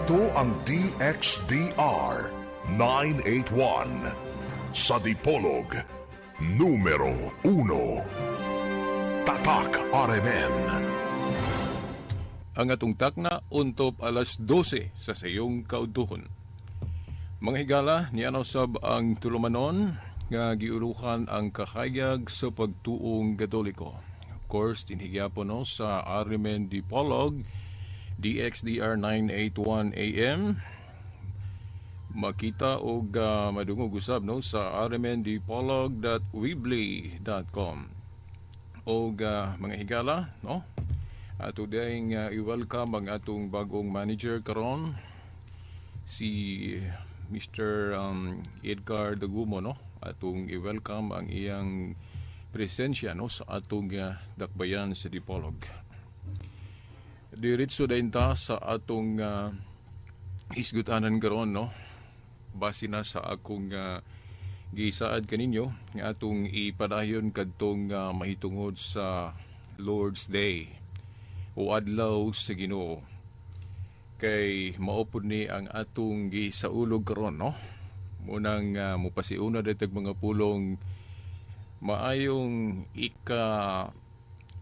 Ito ang DXDR 981 sa Dipolog, numero 1. Tatak RMN. Ang atong takna untop alas 12 sa sayong kautuhon. Mga higala, nianaw sab ang tulumanon nga giuluhan ang kahayag sa pagtuong Katoliko. Of course, tinhigyapon no sa RMN Dipolog, DXDR 981 AM. Makita o madungog usab no sa rmndipolog.weebly.com. O mga higala, no? Today i-welcome ang atong bagong manager karon, si Mr. Edgar Dagumo, no? Atong i-welcome ang iyang presensya no sa atong dakbayan sa Dipolog. Diretso dayon ta sa atong isgutanan karon, no? Base na sa akong gisaad kaninyo nga atong ipadayon kadtong mahitungod sa Lord's Day o adlaw sa Ginoo. Kay maupod ni ang atong gisaulog karon, no? Munang mupasiuna datag mga pulong maayong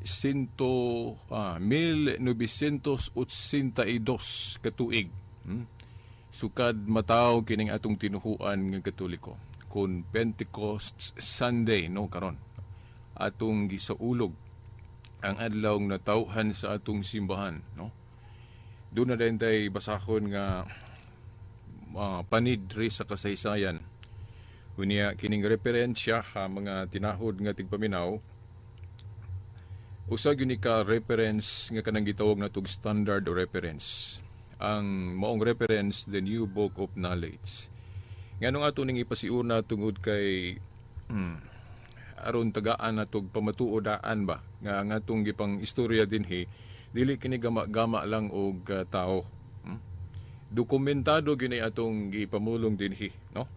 1982 katuig. Sukad mataw kining atong tinuhuan nga Katoliko kun Pentecost Sunday, no, karon atong gisaulog ang adlaw nga natawhan sa atong simbahan, no. Doon na din tayo basahon nga panid ri sa kasaysayan. Unya kining referensya ha mga tinahod nga tigpaminaw. Usa gyud ni ka reference nga kanang gitawag natong standard o reference. Ang maong reference, the New Book of Knowledge. Nganong ato ning ipasiuna tungod kay aron tagaan natog pamatuodaan ba nga ang atong gipang istorya dinhi dili kini gama-gama lang og tao. Dokumentado gini atong gipamulong dinhi, no?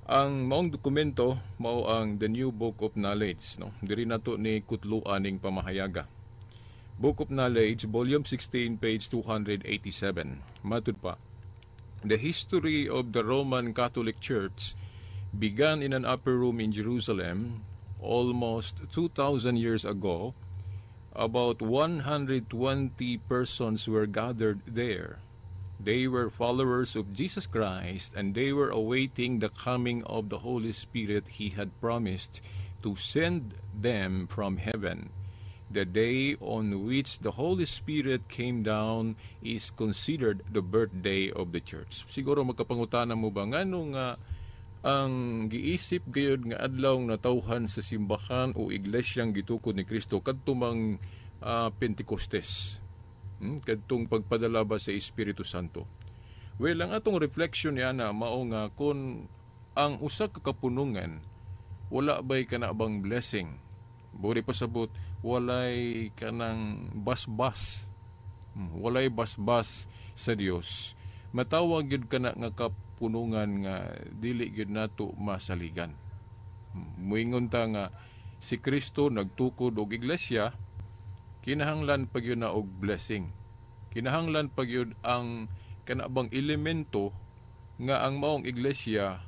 Ang maong dokumento mao ang the New Book of Knowledge, no? Diri nato ni kutluan ning pamahayaga. Book of Knowledge, Volume 16, page 287. Matud pa, the history of the Roman Catholic Church began in an upper room in Jerusalem almost 2,000 years ago. About 120 persons were gathered there. They were followers of Jesus Christ, and they were awaiting the coming of the Holy Spirit He had promised to send them from heaven. The day on which the Holy Spirit came down is considered the birthday of the Church. Siguro magkapangutana mo ba ngano nga ang giisip gayud nga adlaw natawhan sa simbahan o iglesyang gitukod ni Kristo kadtumang Pentecostes? Kadtong pagpadala ba sa Espiritu Santo? Well, ang atong reflection niya na mao nga kung ang usa ka kapunungan wala ba'y kanabang blessing? Buri pasabot, walay kanang basbas. Walay basbas sa Dios. Matawag yun ka na nga kapunungan nga dili yun nato masaligan. Muingon ta nga si Kristo nagtukod og iglesia, kinahanglan pag yun na og blessing. Kinahanglan pag yun ang kanabang elemento nga ang maong iglesia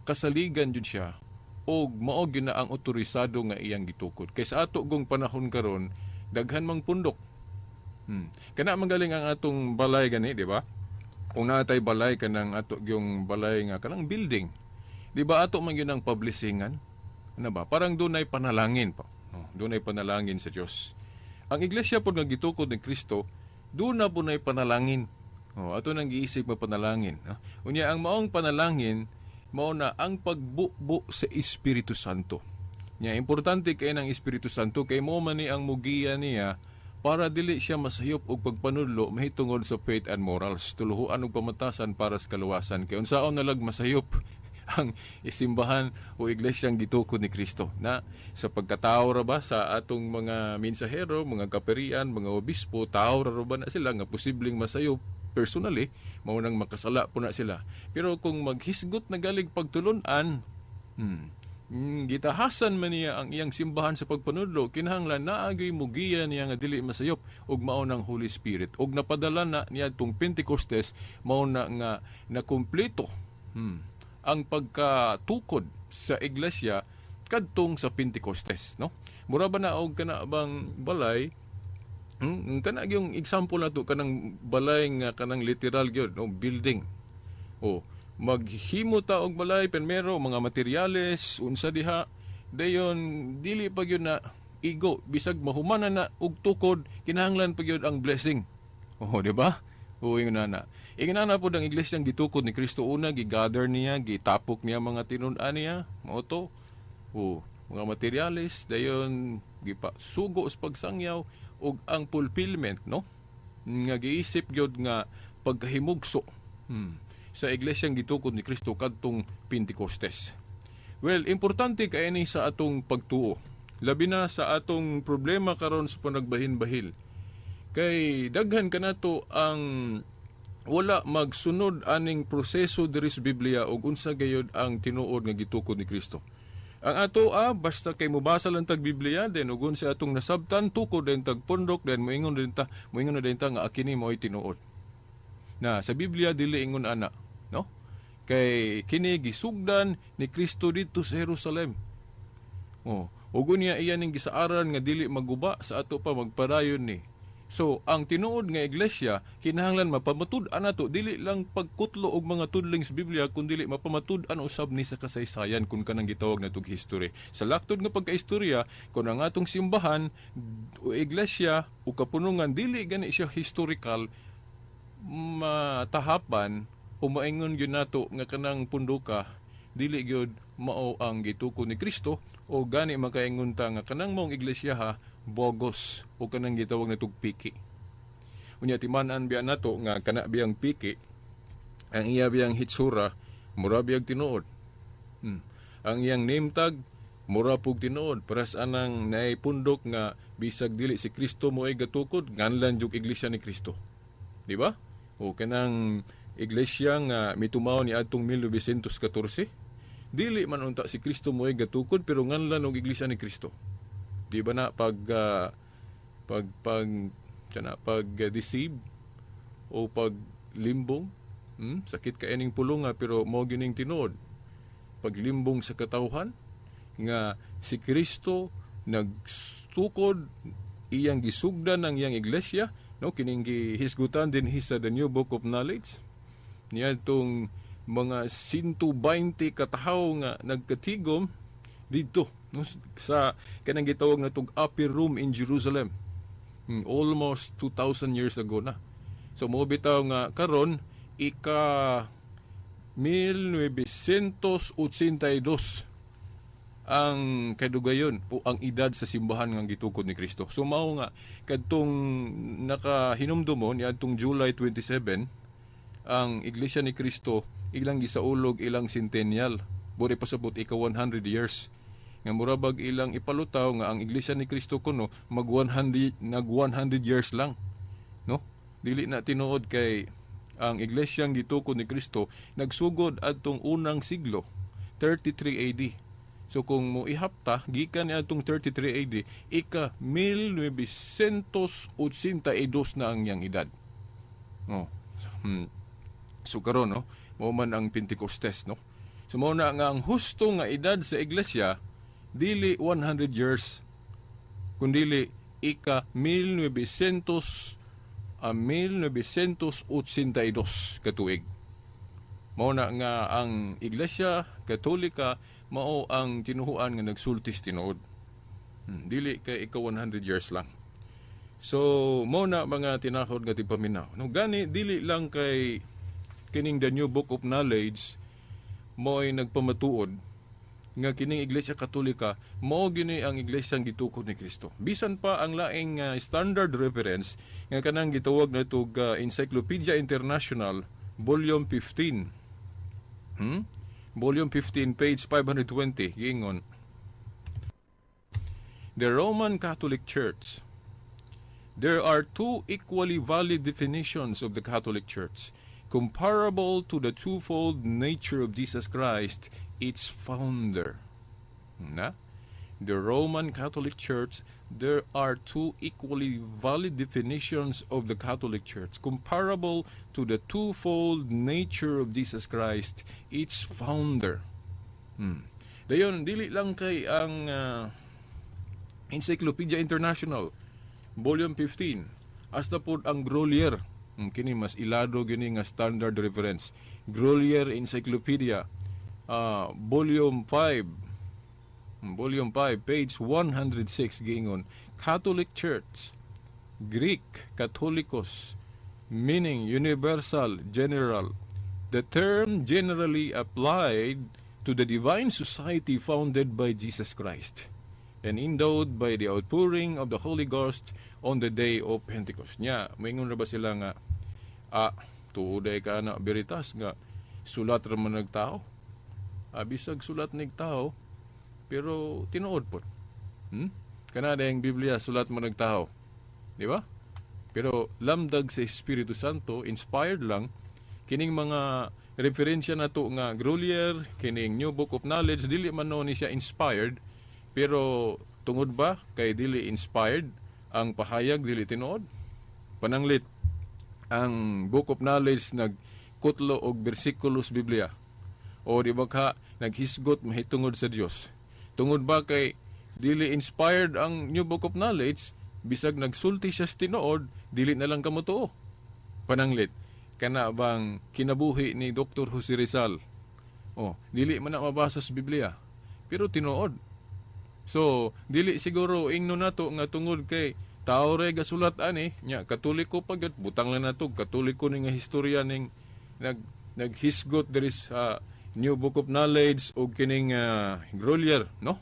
kasaligan yun siya o maog yun na ang otorisado nga iyang gitukod. Kaysa ato gong panahon karon daghan mang pundok. Kana magaling ang atong balay gani, di ba? Kung natay balay kanang ato yung balay nga kanang building, di ba ato man yun ang publishingan? Ano ba? Parang doon ay panalangin pa. No? Doon ay panalangin sa Diyos. Ang iglesia po nga gitukod ni Kristo, doon na po na panalangin. Ato nang giisip mo panalangin. No? Unya ang maong panalangin mao na ang pagbubo sa Espiritu Santo. Nya importante kay ng Espiritu Santo kay mo man ni ang mugiya niya para dili siya masayop og pagpanudlo mahitungod sa faith and morals, tuluhuan og pamatasan para sa kaluwasan. Kay unsaon nalag masayop ang isimbahan o iglesyang gitukod ni Kristo na sa pagkatao ra ba sa atong mga mensahero, mga kaperian, mga obispo, tao ra ba na sila nga posibleng masayop personally, maunang makasala po na sila. Pero kung maghisgot na galing pagtulunan, gitahasan man niya ang iyang simbahan sa pagpanudlo, kinahanglan naagay mugiya niya nga dili masayop ug mao ng Holy Spirit. Ug napadala na niya tong Pentecostes, mao na nga nakumpleto ang pagkatukod sa iglesia kadtong sa Pentecostes, no? Mura ba na og kana bang balay, kana yung example nato kanang balay nga kanang literal gyud, no, building. O maghimo ta og balay penmero mga materyales unsa diha, dayon dili pa gyud na igo bisag mahumanan na og tukod, kinahanglan pa gyud ang blessing. Oh, di ba? O ingon na. Ingon na po ang iglesyang gitukod ni Kristo, una gigather niya, gitapok niya mga tinun-an niya, mao to. O mga materyales, dayon gipasugo sa pagsangyaw ug ang fulfillment, no? Nga giisip gyud nga pagkahimugso sa iglesyang gitukod ni Kristo kadtong Pentecostes. Well, importante kay ni sa atong pagtuo. Labi na sa atong problema karon sa panagbahin-bahil. Kay daghan kanato ang wala magsunod aning proseso diri sa Biblia ug unsa gayud ang tinuod nga gitukod ni Kristo. Ang ato basta kay mobasa lang tag Biblia, then ugon sa atong nasabtan, tukod din tag pundok, then moingon na din ta nga akini mo'y tinuod. Na sa Biblia dili ingon ana, no? Kay kini gisugdan ni Kristo dito sa Jerusalem. Ugon niya iyan ning gisaaran nga dili maguba sa ato pa magpadayon ni. So, ang tinuod nga iglesia, kinahanglan mapamatud-an nato, dili lang pagkutlo og mga tudling sa Biblia, kundi mapamatud-an usab ni sa kasaysayan kung kanang gitawag natong history. Sa laktod nga pagkaistorya, kung ang atong simbahan, o iglesia, o kapunungan, dili gani siya historical, matahapan, o maingon yun nato nga kanang punduka, dili gyud mao ang gitukod ni Kristo, o gani makaingon ta nga kanang maong iglesia bogos o kanang gitawag na piki. Unya timan-an biya nato nga kana biyang piki, ang iya biyang hitsura mura biyang tinuod. Ang iyang name tag mura pug tinuod, paras anang naay pundok nga bisag dili si Kristo mo'y gatukod, nganlan jug iglesia ni Kristo. Di ba? O kanang iglesia nga mitumaw ni adtong 1914, dili man unta si Kristo mo'y gatukod pero nganlan og iglesia ni Kristo. Di ba na pag deceive o pag limbong, sakit ka ining pulunga pero mo gining tinuod. Paglimbong sa katawhan nga si Kristo nagtukod, iyang gisugdan ang iyang iglesia, no, kining gihisgutan din sa the New Book of Knowledge. Niya itong mga 120 katahaw nga nagkatigom dito, no, sa kanang gitawag na itong upper room in Jerusalem. Almost 2,000 years ago na. So mo bitaw nga karon ika 1982 ang kadugayon o ang edad sa simbahan nga gitukod ni Kristo. So mao nga kadtong nakahinumdumon niadtong July 27 ang Iglesia ni Kristo ilang gisaulog ilang centennial. Buri pasabot ika 100 years. Nga murabag ilang ipalutaw nga ang Iglesia ni Kristo kuno mag 100 years lang, no? Dili na tinuod kay ang iglesyang gitukod ni Kristo nagsugod adtong unang siglo 33 AD. So kung mo ihapta gikan ni adtong 33 AD ika 1982 na ang iyang edad. No. So karon, no, mao man ang Pentecostes, no. So mao na nga ang husto nga edad sa iglesia dili 100 years kundili ika 1982 katuig. Mao na nga ang Iglesia Katolika mao ang tinuhuan nga nagsultis tinuod. Dili kay ika 100 years lang. So mao na mga tinahod nga tipaminaw. No gani dili lang kay kining the New Book of Knowledge mo ay nagpamatuod nga kining Iglesia Katolika mao gini ang iglesyang gitukod ni Kristo. Bisan pa ang laing standard reference nga kanang gitawag na itog Encyclopedia International Volume 15. Volume 15 page 520 giingon, the Roman Catholic Church. There are two equally valid definitions of the Catholic Church, comparable to the twofold nature of Jesus Christ, its founder. Na? The Roman Catholic Church, there are two equally valid definitions of the Catholic Church, comparable to the twofold nature of Jesus Christ, its founder. Dayon, dili lang kay ang Encyclopedia International, Volume 15, hasta po ang Grolier, kini mas ilado gini nga standard reference. Grolier Encyclopedia, Volume 5, page 106, giingon, Catholic Church, Greek, Catholicos, meaning universal, general. The term generally applied to the divine society founded by Jesus Christ and endowed by the outpouring of the Holy Ghost on the day of Pentecost. Nya, maingon na ba sila nga, tuuday ka na veritas nga, sulat raman nagtao. Bisag sulat nagtao, pero tinuod po. Kanada yung Biblia, sulat mo nagtao. Di ba? Pero lamdag sa Espiritu Santo, inspired lang, kining mga referensya na to nga Grolier, kining New Book of Knowledge, dili man no ni siya inspired, pero tungod ba kay dili inspired, ang pahayag dili tinuod? Pananglit, ang Book of Knowledge nagkutlo og bersikulos Biblia. O di ba ka, naghisgot mahitungod sa Dios. Tungod ba kay dili inspired ang New Book of Knowledge, bisag nagsulti siya sa tinuod, dili na lang kamo tuo. Pananglit, kana bang kinabuhi ni Dr. Jose Rizal? Dili man na mabasa sa Biblia, pero tinuod. So, dili siguro ingno nato nga tungod kay tao re gasulat ani, nya Katoliko pagkat butang lang nato Katoliko ni nga historya ning naghisgot diri sa New Book of Knowledge o kining Grolier, no?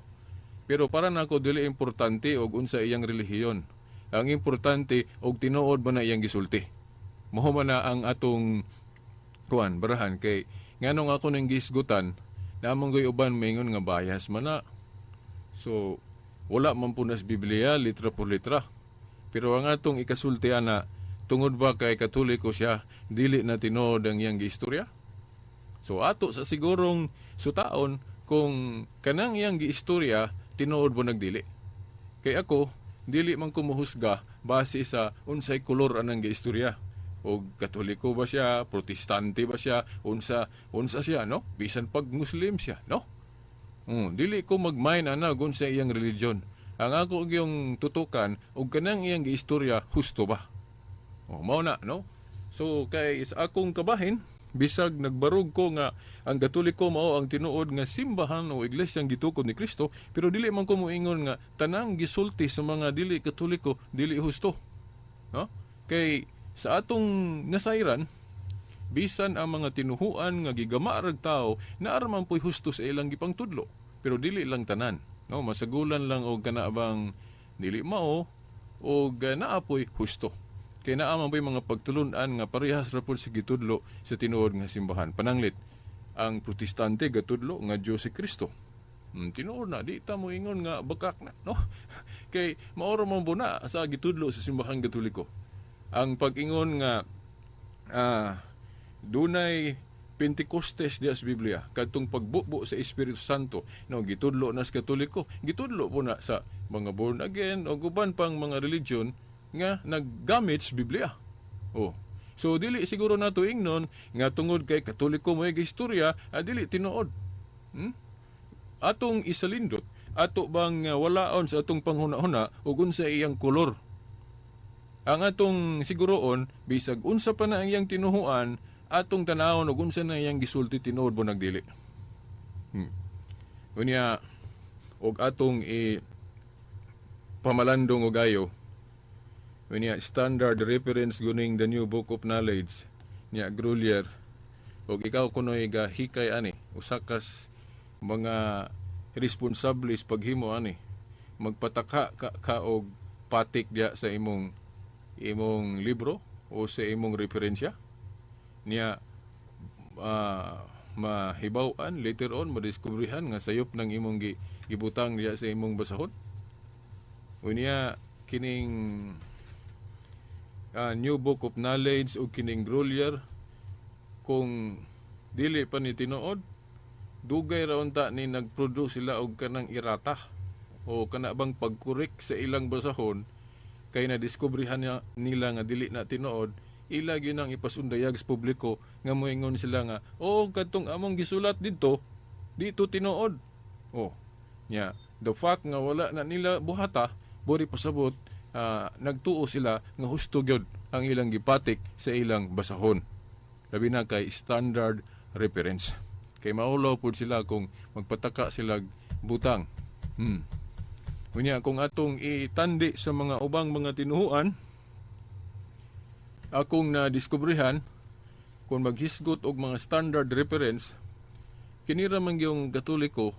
Pero para nako dili importante og unsa iyang relihiyon. Ang importante og tinuod ba na iyang gisulti. Mao man na ang atong barahan kay nganong ako ning gisgutan namong goy uban maingon nga bias man na. So wala man punas Biblia litra por litra. Pero ang atong ikasulti ana tungod ba kay Katoliko siya dili na tinuod ang iyang giistorya? So ato sa sigurong sutaon kung kanang iyang giistorya tinuod mo nagdili. Kay ako, dili man kumuhusga base sa unsay kolor anang giistorya. O Katoliko ba siya, Protestante ba siya, unsa siya, no? Bisan pag Muslim siya, no? Dili ko magmain ana unsa iyang religion. Ang ako yung tutukan og kanang iyang giistorya husto ba? Mao na, no? So kay sa akong kabahin, bisag nagbarog ko nga ang Katoliko mao ang tinuod nga simbahan o iglesyang gitukod ni Kristo, pero dili man ko moingon nga tanang gisulti sa mga dili Katoliko dili husto. No? Kay sa atong nasayran, bisan ang mga tinuhuan nga gigama rag tao naaraman po'y husto sa ilang gipangtudlo, pero dili lang tanan. No, masagulan lang og kanabang dili mao o naapoy husto. Kay naaman po'y mga pagtulunan nga parehas ra pud sa gitudlo sa tinuod nga simbahan. Pananglit, ang Protestante gatudlo nga Dios si Kristo. Tinuod na di ta mo ingon nga bakak na, no? Kay maoro man buna sa gitudlo sa simbahan Katoliko. Ang pag-ingon nga dunay Pentecostes diya sa Biblia, kadtong pagbubo sa Espiritu Santo, no, gitudlo na sa Katoliko, gitudlo po na sa mga born again o guban pang mga religion nga naggamit sa Biblia. So dili siguro nato ingnon nga tungod kay Katoliko mo istorya, dili tinuod. Atong isalindot, ato bang walaon sa atong panghuna-huna ug unsa iyang kolor. Ang atong siguroon, bisag unsa pa na ang iyang tinuhuan, atong tanawon ug unsa na iyang gisulti tinuod mo nagdili. Unya og atong pamalandong og ayo. Unya standard reference guning the New Book of Knowledge niya Grolier. Og ikaw kunoy hikay ani usakas mga responsables paghimo ani magpataka ka og patik diya sa imong libro o sa imong referensya niya mahibaw-an later on madiskubrihan nga sayop ng imong gibutang diya sa imong basahon. Unya kining New Book of Knowledge o kining Grolier kung dili pa ni tinuod, dugay ra unta ni nagproduce sila og kanang irata o kana bang pagkurik sa ilang basahon kay nadiskobrehan nila nga dili na tinuod, ila gyud ang ipasundayag sa publiko nga moingon sila nga kadtong among gisulat dito tinuod. The fact nga wala na nila buhata bori pasabot nagtuo sila nga husto gyud ang ilang gipatik sa ilang basahon. Labi na kay standard reference. Kay maulaw pud sila kung magpataka sila butang. Unya kung atong itandi sa mga ubang mga tinuhuan, akong nadiskobrehan kung maghisgot og mga standard reference, kinira man yung Katoliko,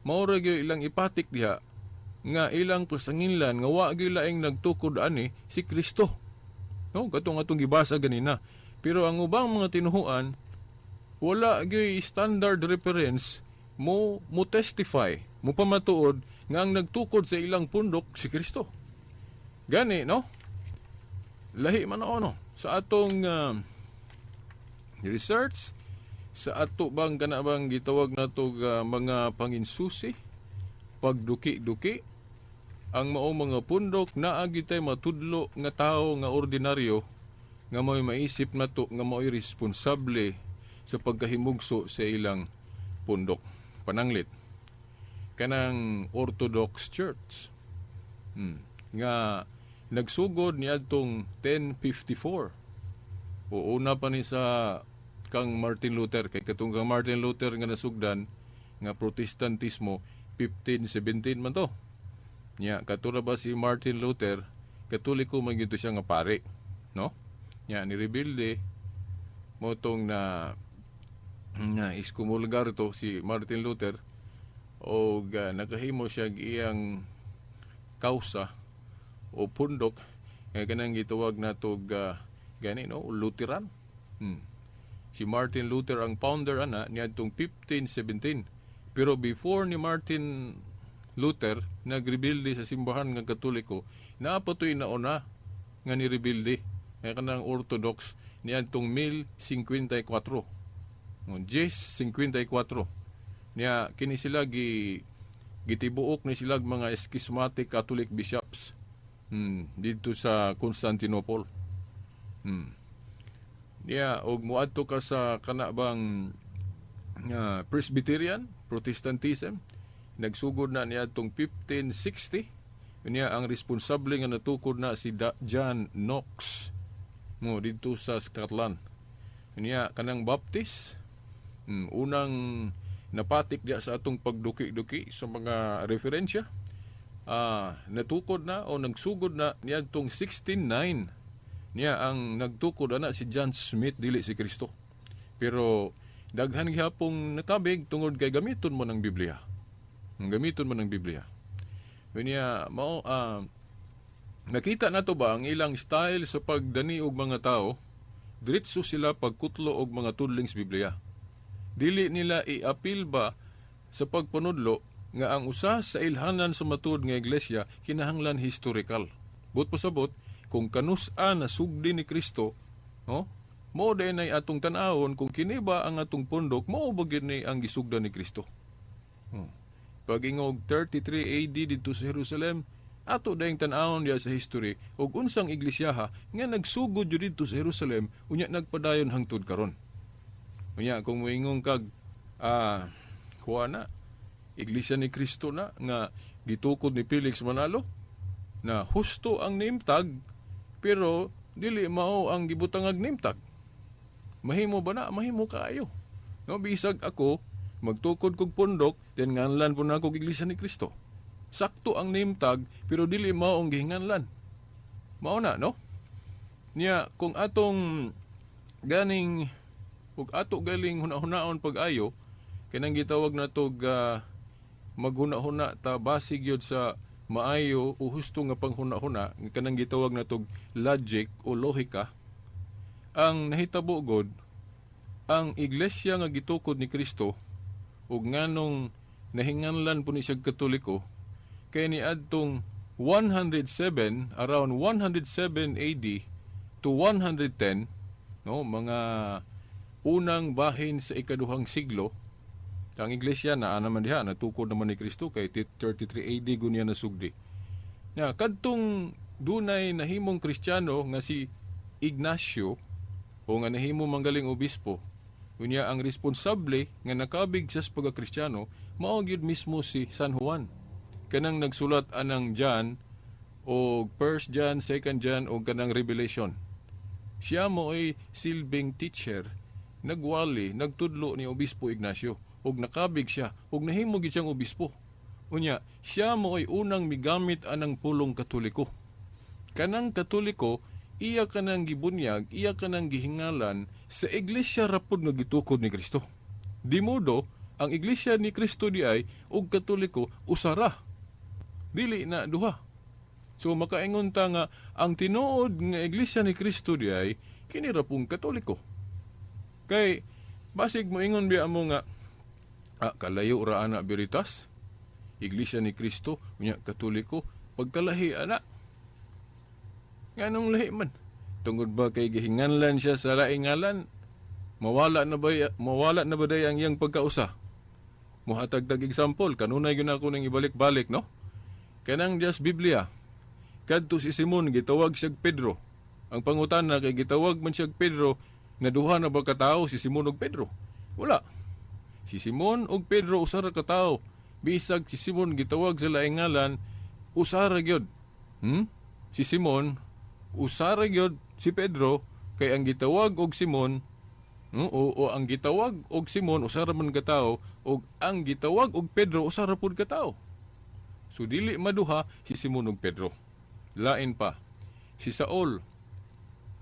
maura gyud ilang ipatik diha nga ilang pasanginlan nga wa gyud laing nagtukod ani si Kristo. No, katong atong gibasa ganina. Pero ang ubang mga tinuhuan, wala gyud standard reference mo testify, mo pamatuod nga ang nagtukod sa ilang pundok si Kristo. Gani, no? Lahi man no? Sa atong research, sa ato bang kanabang gitawag na to mga panginsusi, pagduki-duki, ang maong mga pundok naagi tay matudlo nga tao nga ordinaryo nga mo'y maisip na to nga mo'y responsable sa pagkahimugso sa ilang pundok. Pananglit kanang Orthodox Church nga nagsugod niadtong 1054 o una pa ni sa kang Martin Luther, kay katong kang Martin Luther nga nasugdan nga Protestantismo 1517 man to nya. Katula ba si Martin Luther, Katoliko man gyud siya nga pare, no? Nya ni rebelde mo tong na iskumulgar to si Martin Luther o nakahimo siya iyang kausa o pundok nga kanang gitawag natog gani no Lutheran. Si Martin Luther ang founder ana niadtong 1517. Pero before ni Martin Luther nagrebelde sa simbahan nga Katoliko, naapatoy nauna nga ni rebelde nga kanang Orthodox niadtong 1054. 1054 niya kini sila gitibuok ni sila mga schismatic Catholic bishops dito sa Constantinople. Niya og muadto ka sa kanabang Presbyterian Protestantism, nagsugod na niya tong 1560. Niya ang responsable nga natukod na si John Knox mo dito sa Scotland. Niya kanang Baptist, unang napatik diya sa atong pagduki-duki sa mga referensya. Natukod na o nagsugod na niadtong 1609 niya ang nagtukod ana si John Smith, dili si Kristo. Pero daghan gihapong nakabig tungod kay gamiton mo ng Biblia. Gamiton mo ng Biblia. Niya mao nakita nato ba ang ilang style sa pagdani og mga tao, diretso sila pagkutlo og mga tudling sa Biblia. Dili nila i-apil ba sa pagpanudlo nga ang usa sa ilhanan sa matud nga iglesia kinahanglan historical. But pasabot kung kanus-a na sugdi ni Kristo, no? Mao day nay atong tan-awon kung kini ba ang atong pundok, mao ba gyud ni ang gisugdan ni Kristo. Pag-ingog 33 AD dito sa Jerusalem, ato dayong tan-awon diya sa history og unsang iglesyaha nga nagsugod jud dito sa Jerusalem unya nagpadayon hangtod karon. Unya kung moingon kag kuha na Iglesia ni Kristo na nga gitukod ni Felix Manalo na husto ang nimtag pero dili mao ang gibutangag nimtag. Mahimo ba na? Mahimo kaayo. No, bisag ako magtukod kog pundok then nganlan po na ako Iglesia ni Kristo. Sakto ang nimtag pero dili mao ang gihinganlan. Mao na, no? Niya kung atong ganing ug ato galing hunahon pag-ayo kanang gitawag na tog maghuna-huna ta basig yun sa maayo o husto nga panghuna-huna kanang gitawag na tog logic o lohika. Ang nahitabo god ang iglesia nga gitukod ni Kristo ug nganong nahinganlan po ni siya Katoliko kay ni adtong 107 around 107 AD to 110, no, mga unang bahin sa ikaduhang siglo, Ang iglesia na naman diha natukod naman ni Kristo kay 33 AD gunya nasugdi. Nya kadtong dunay nahimong Kristiyano nga si Ignacio o nga nahimo manggaling obispo, unya ang responsable nga nakabig sa pagka-Kristiyano mao gyud mismo si San Juan. Kanang nagsulat anang John o 1 John, 2 John o kanang Revelation. Siya mo ay silbing teacher, nagwali, nagtudlo ni Obispo Ignacio ug nakabig siya ug nahimo gid siyang obispo. Unya, siya mo ay unang migamit anang pulong Katoliko. Kanang Katoliko, iya kanang gibunyag, iya kanang gihingalan sa iglesia rapod nga gitukod ni Kristo. Di modo, ang iglesia ni Kristo di ay ug Katoliko usara. Dili na duha. So makaingon ta nga ang tinuod nga iglesia ni Kristo di ay kini ra pong Katoliko. Kay basig mo ingon biya mo nga kalayo ra ana Veritas, iglesia ni Kristo, unya Katoliko, pagkalahi ana. Nganong lahi man? Tungod ba kay gihinganlan siya sa laing ngalan? Mawala na ba day ang iyang pagkausa? Muhatag tag example, kanunay gyud ako ning ibalik-balik, no? Kanang Dias Biblia, kadto si Simon gitawag siya Pedro. Ang pangutana kay gitawag man siya Pedro, naduha na ba ka tawo si Simon ug Pedro? Wala. Si Simon ug Pedro usara ka tawo. Bisag si Simon gitawag sa laing ngalan, usara gyud. Si Simon usara gyud si Pedro kay ang gitawag og Simon o ang gitawag og Simon usara man ka tawo ug ang gitawag og Pedro usara pud ka tawo. So dili maduha si Simon ug Pedro. Lain pa si Saul.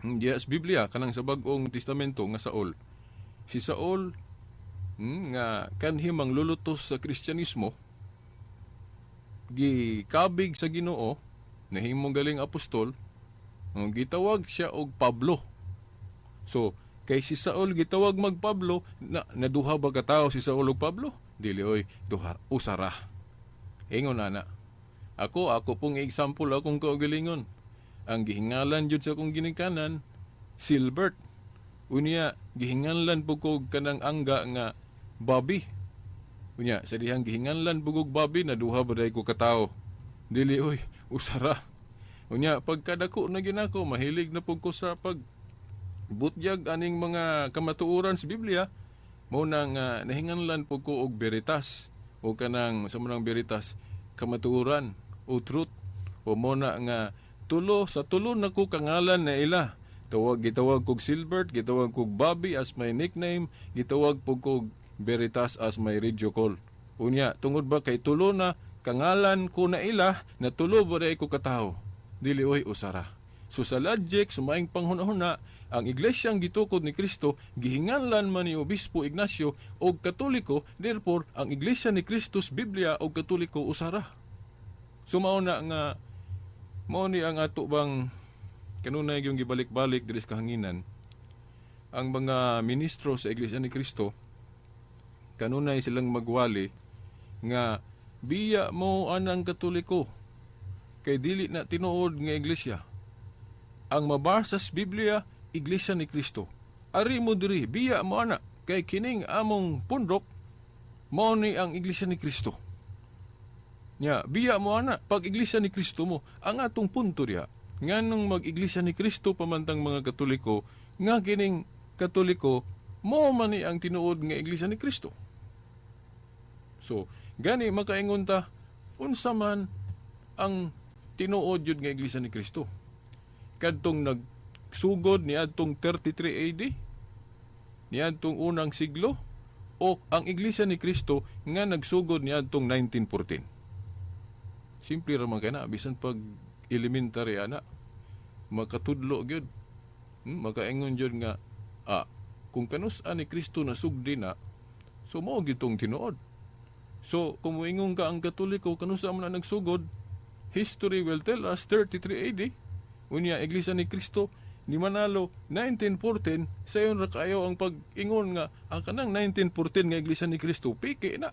Diya sa Biblia kanang sa Bag-ong Testamento nga Saul. Si Saul nga kanhi manglulutos sa Kristyanismo, gikabig sa Ginoo, nahimong galing apostol, gitawag siya og Pablo. So kay si Saul gitawag mag Pablo, naduha ba ka tawo si Saul ug Pablo? Dili oy, duha usara. Ingon ana. Ako pong example akong kaugalingon. Ang gihingalan jud sa akong ginikanan, Silbert. Unya gihinganlan po ko kanang angga nga Bobby. Unya sa dihang gihinganlan po kog Bobby, naduha ba day ko katawo? Dili oy, usara. Unya pagkadako na ginako, mahilig na po ko sa butyag aning mga kamatuoran sa Biblia, mo nang nahinganlan po ko og Veritas o kanang sa manang Veritas kamatuoran o truth o mo na nga tulo na ko kangalan na ila. Gitawag kog Silbert, gitawag kog Bobby as my nickname, gitawag po kog Veritas as my radio call. Unya, tungod ba kay tulo na kangalan ko na ila, na tulo ba day ko kataho? Dili oy usara. So sa logic, sumaing panghunahuna, ang iglesyang gitukod ni Kristo, gihinganlan man ni Obispo Ignacio o Katoliko, therefore, ang iglesia ni Kristus, Biblia o Katoliko usara. So mao ni ang ato bang kanunay yung gibalik-balik diri sa kahanginan. Ang mga ministro sa iglesia ni Kristo, kanunay silang magwali nga biya mo anang Katoliko kay dili na tinuod nga iglesia. Ang mabasa sa Biblia, iglesia ni Kristo. Ari mo diri, biya mo ana kay kining among pundok mao ni ang iglesia ni Kristo. Nya, biya mo ana pag iglesia ni Kristo mo, ang atong punto diha nganong mag-iglesia ni Kristo pamantang mga Katoliko, nga kining Katoliko mo man ni ang tinuod nga iglesia ni Kristo. So, gani makaingon ta unsa man ang tinuod yun nga iglesia ni Kristo. Kadtong nagsugod ni adtong 33 AD, ni adtong unang siglo, o ang iglesia ni Kristo nga nagsugod ni adtong 1914. Simple ra man kana, bisan pag elementary ana, makatudlo gyud. Makaingon gyud nga kung kanus-an ni Kristo nasugdi na, so mao gitong tinuod. So kung moingon ka ang Katoliko kanusa man na nagsugod, history will tell us 33 AD. Unya iglesia ni Kristo ni manalo 1914, sayon ra kayo ang pag-ingon nga ang kanang 1914 nga iglesia ni Kristo piki na.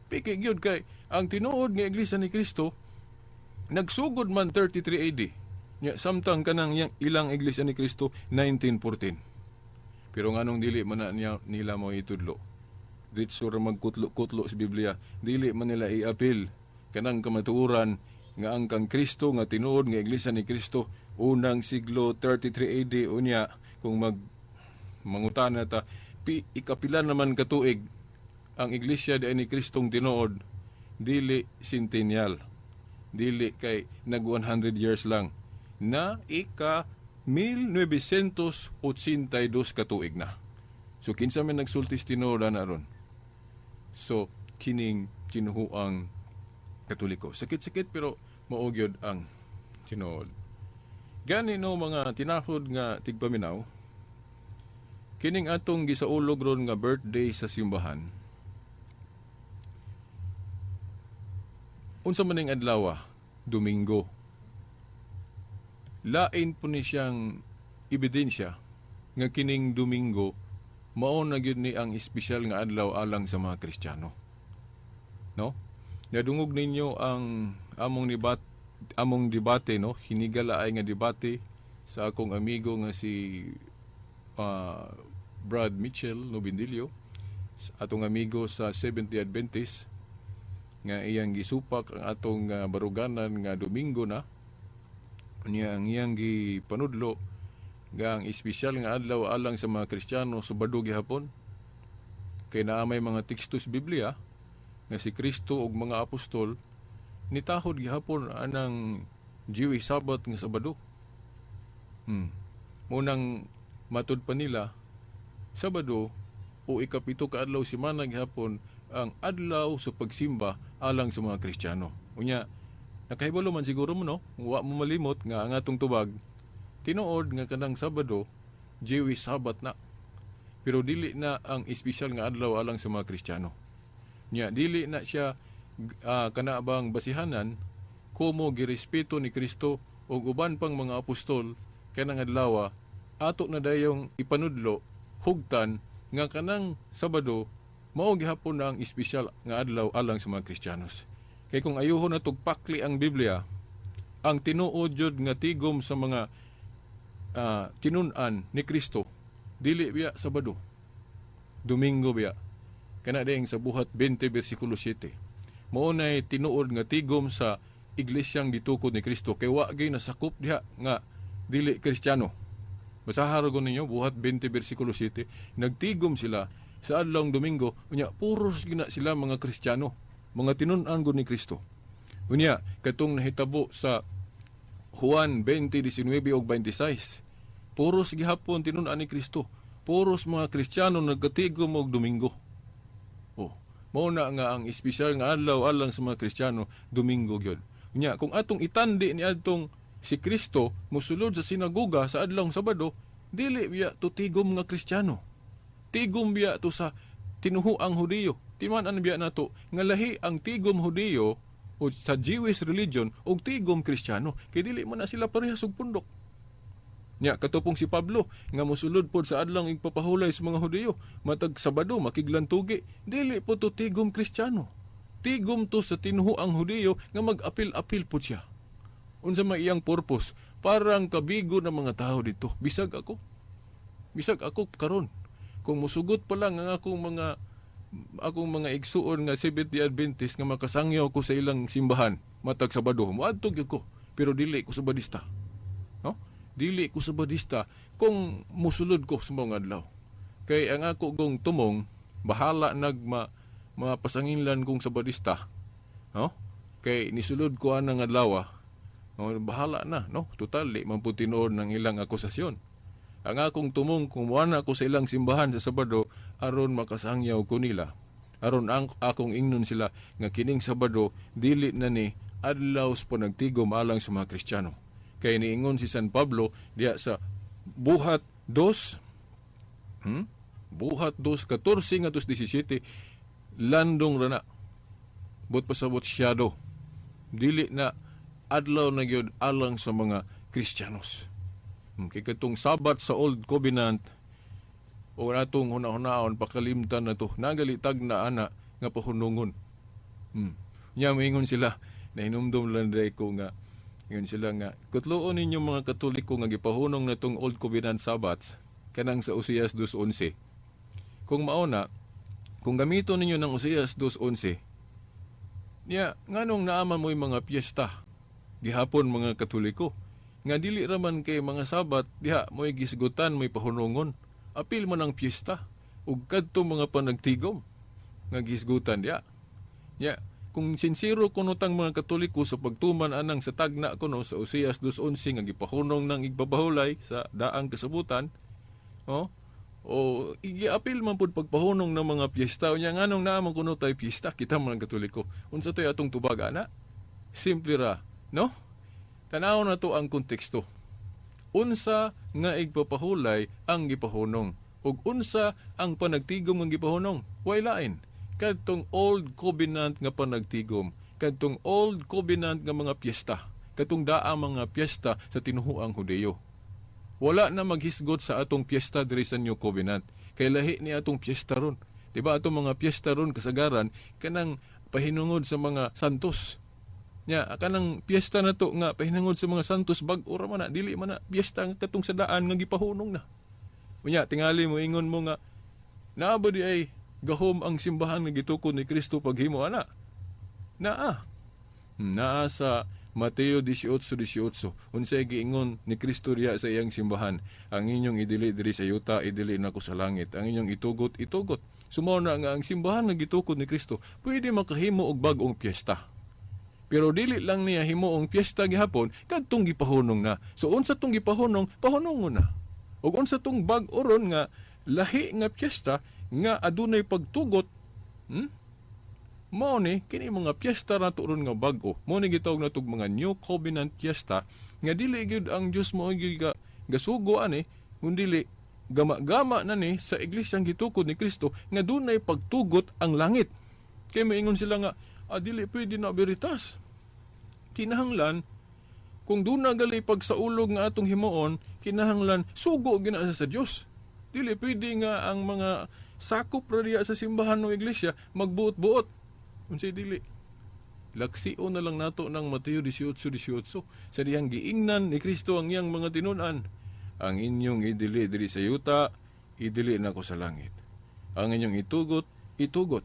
Piki gyud kay ang tinuod nga iglesia ni Kristo nagsugod man 33 AD. Nya samtang kanang ilang iglesia ni Kristo 1914. Pero nganong dili man na nila mo itudlo. Ditso ra magkutlo-kutlo sa Biblia, dili man nila i-apil kanang kamatuoran nga ang kang Kristo nga tinuod nga iglesia ni Kristo unang siglo 33 AD unya kung mangutana ta ikapila naman katuig ang iglesia di ni Kristong tinuod, dili centennial, dili kay nag 100 years lang, na ika 1982 katuig na. So kinsa man nagsultis tinuod na ron. So kining tinuhuang Katoliko. Sakit-sakit pero maugyod ang tinuod. Gani no mga tinahod nga tigpaminaw, kining atong gisaulog ron nga birthday sa simbahan. Unsa man ning adlaw? Domingo. Lain po ni siyang ebidensya nga kining Domingo mao na gyud ni ang espesyal nga adlaw alang sa mga Kristiyano. No? Nadungog ninyo ang among debate, no? Hinigala ay nga debate sa akong amigo nga si Brad Mitchell Nobindilio, atong amigo sa Seventh-day Adventist, nga iyang gisupak ang atong baruganan nga Domingo na. Niya ang iyang gipanudlo nga ang espesyal nga adlaw alang sa mga Kristiyano Sabado gihapon. Kay naa may mga tekstos Biblia nga si Kristo ug mga apostol nitahod gihapon anang Jewish Sabbath nga Sabado. Munang matud pa nila, Sabado o ikapito ka adlaw semana gihapon ang adlaw sa pagsimba alang sa mga Kristiyano. Unya, nakahibalo man siguro mo, no? Wa mo malimot nga ang atong tubag, tinuod nga kanang Sabado, Jewish Sabbath na. Pero dili na ang espesyal nga adlaw alang sa mga Kristiyano. Nya, dili na siya kanabang basihanan kumo girespeto ni Kristo o uban pang mga apostol kanang adlaw ato na dayong ipanudlo hugtan nga kanang Sabado mao gihapon na ang espesyal nga adlaw alang sa mga Kristiyanos. Kay kung ayuhon na tugpakli ang Biblia, ang tinuod jud nga tigom sa mga tinun-an ni Kristo dili biya Sabado, Domingo biya. Kana ding sa buhat 20 bersikulo 7. Mao nay tinuod nga tigom sa iglesyang gitukod ni Kristo kay wa gyud nasakop diha nga dili Kristiyano. Basahan ko ninyo buhat 20 bersikulo 7, nagtigom sila sa adlawng Domingo, unya puros gina sila mga Kristiyano, mga tinun-an gud ni Kristo. Unya katong nahitabo sa Juan 20:19 ug 26, puros gihapon tinun-an ni Kristo, puros mga Kristiyano nagkatigom og Domingo. Mao na nga ang espesyal nga adlaw alang sa mga Kristiyano, Domingo gyud. Unya kung atong itandi ni adtong si Kristo mosulod sa sinagoga sa adlawng Sabado, dili biya to tigom nga Kristiyano. Tigom biya to sa tinuhuang Hudiyo. Timan-an biya nato nga lahi ang tigom Hudiyo o sa Jewish religion og tigom Kristiyano. Kay dili man na sila parehas og pundok. Nya katupong si Pablo nga mosulod pod sa adlawng igpapahulay sa mga Hudiyo, matag Sabado makiglantugi, dili po to tigom Kristiyano. Tigom to sa tinuhuang Hudiyo nga mag-apil-apil pod siya. Unsa may iyang purpose? Parang kabigo ng mga tao dito. Bisag ako karon. Kung musugot pa lang ang akong mga igsuon nga Seventh-day Adventist nga makasangyaw ko sa ilang simbahan matag Sabado, moadtog ko, pero dili ko Sabadista. No? Dili ko Sabadista kung musulod ko sa mga adlaw. Kay ang ako gong tumong bahala mapasanginlan kong Sabadista. No? Kay nisulod ko anang adlaw. Bahala na, no? Total, di man po tinuod ng ilang akusasyon. Ang akong tumong kumuha ako sa ilang simbahan sa Sabado aron makasangyaw ko nila. Aron ang akong ingnon sila nga kining Sabado dili na ni adlaw sa nagtigom alang sa mga Kristiyano. Kay niingon si San Pablo diya sa buhat 2 14 ngadto 17, landong rana but pasabot siyado dili na adlaw na gyud alang sa mga Kristiyanos. Kay katong Sabat sa Old Covenant o natong huna-hunaon pakalimtan na to, nagalitag na ana nga pahunungon. Nya moingon sila, nahinumdum lang day ko nga, ingon sila nga, kutloon ninyo mga Katoliko nga gipahunong na tong Old Covenant Sabbats, kanang sa Usias 2:11. Kung mauna, Kung gamito ninyo ng Oseas 2:11, niya nganong naaman mo'y mga piyesta gihapon mga Katoliko nga dili raman kay mga Sabat diha mo'y gisgutan mo'y pahunungon. Apil man ang piyesta ug kadtong mga panagtigom nga gisgutan diha. Nya kung sinsiro kuno tang mga Katoliko sa pagtuman anang sa tagna kuno sa Oseas 2:11 nga gipahunong ng igbabahulay sa daang kasabutan, o igiapil man pud pagpahunong ng mga piyesta unya nganong naamang kuno tay piyesta kita mga Katoliko. Unsa toy atong tubag ana? Simple ra, no? Tanaw na to ang konteksto. Unsa nga igpapahulay ang gipahunong ug unsa ang panagtigom nga gipahunong? Way lain. Kadtong Old Covenant nga panagtigom, kadtong Old Covenant nga mga piyesta, kadtong daang mga piyesta sa tinuhuang Hudeyo. Wala na maghisgot sa atong piyesta diri sa New Covenant. Kay lahi ni atong piyesta ron. Diba atong mga piyesta ron kasagaran kanang pahinungod sa mga santos. Nya kanang piyesta na to nga pahinungod sa mga santos bag-o ra man na dili man na piyesta nga katong sa daan nga gipahunong na. Unya tingali mo ingon mo nga naaba di ay gahom ang simbahan nga gitukod ni Kristo paghimo ana. Naa sa Mateo 18:18, unsay giingon ni Kristo diha sa iyang simbahan, ang inyong idili diri sa yuta, idili nako sa langit. Ang inyong itugot, itugot. Sumaw na nga ang simbahan nga gitukod ni Kristo, pwede makahimo og bag-ong piyesta. Pero dili lang niya himuong piyesta gihapon, kadtong gipahunong na. So unsa tong gipahunong, pahunongon na. Ug unsa tong bag oron nga lahi nga piyesta nga adunay pagtugot, mao ni kini mga piyesta nato ron nga bag-o. Mao ni gitawag natog mga New Covenant piyesta nga dili gyud ang Dios mao gyud gasugo ani, kundi gama-gama na ni sa iglesyang gitukod ni Kristo nga dunay pagtugot ang langit. Kay moingon sila nga dili pwede na veritas. Kinahanglan kung duna gali pagsaulog nga atong himuon, kinahanglan sugo gina sa Dios. Dili pwede nga ang mga sakop ra diya sa simbahan o iglesia magbuot-buot. Unsay dili. Laksio na lang nato ng Mateo 18:18 sa diyang giingnan ni Kristo ang iyang mga tinun-an. Ang inyong idili diri sa yuta, idili nako sa langit. Ang inyong itugot, itugot.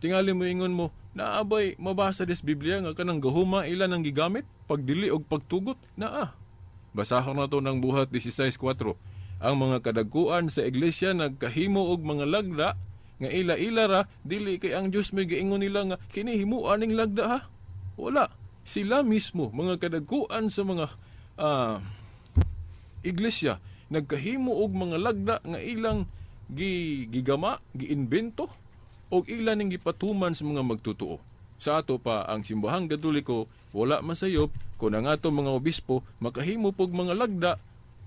Tingali mo ingon mo, naabay mabasa des Biblia nga kanang gahuma ilan ang gigamit pagdili og pagtugot naa. Basahon nato ng Buhat 16:4. Ang mga kadagkuan sa iglesia nagkahimo og mga lagda nga ila-ila ra, dili kay ang Dios may giingon nila nga kini himuan ning lagda ha. Wala. Sila mismo mga kadagkuan sa mga iglesia nagkahimo og mga lagda nga ilang gigama, giinbento og ilan ning gipatuman sa mga magtutuo. Sa ato pa ang simbahang Katoliko wala masayop kun ang ato mga obispo makahimo pog mga lagda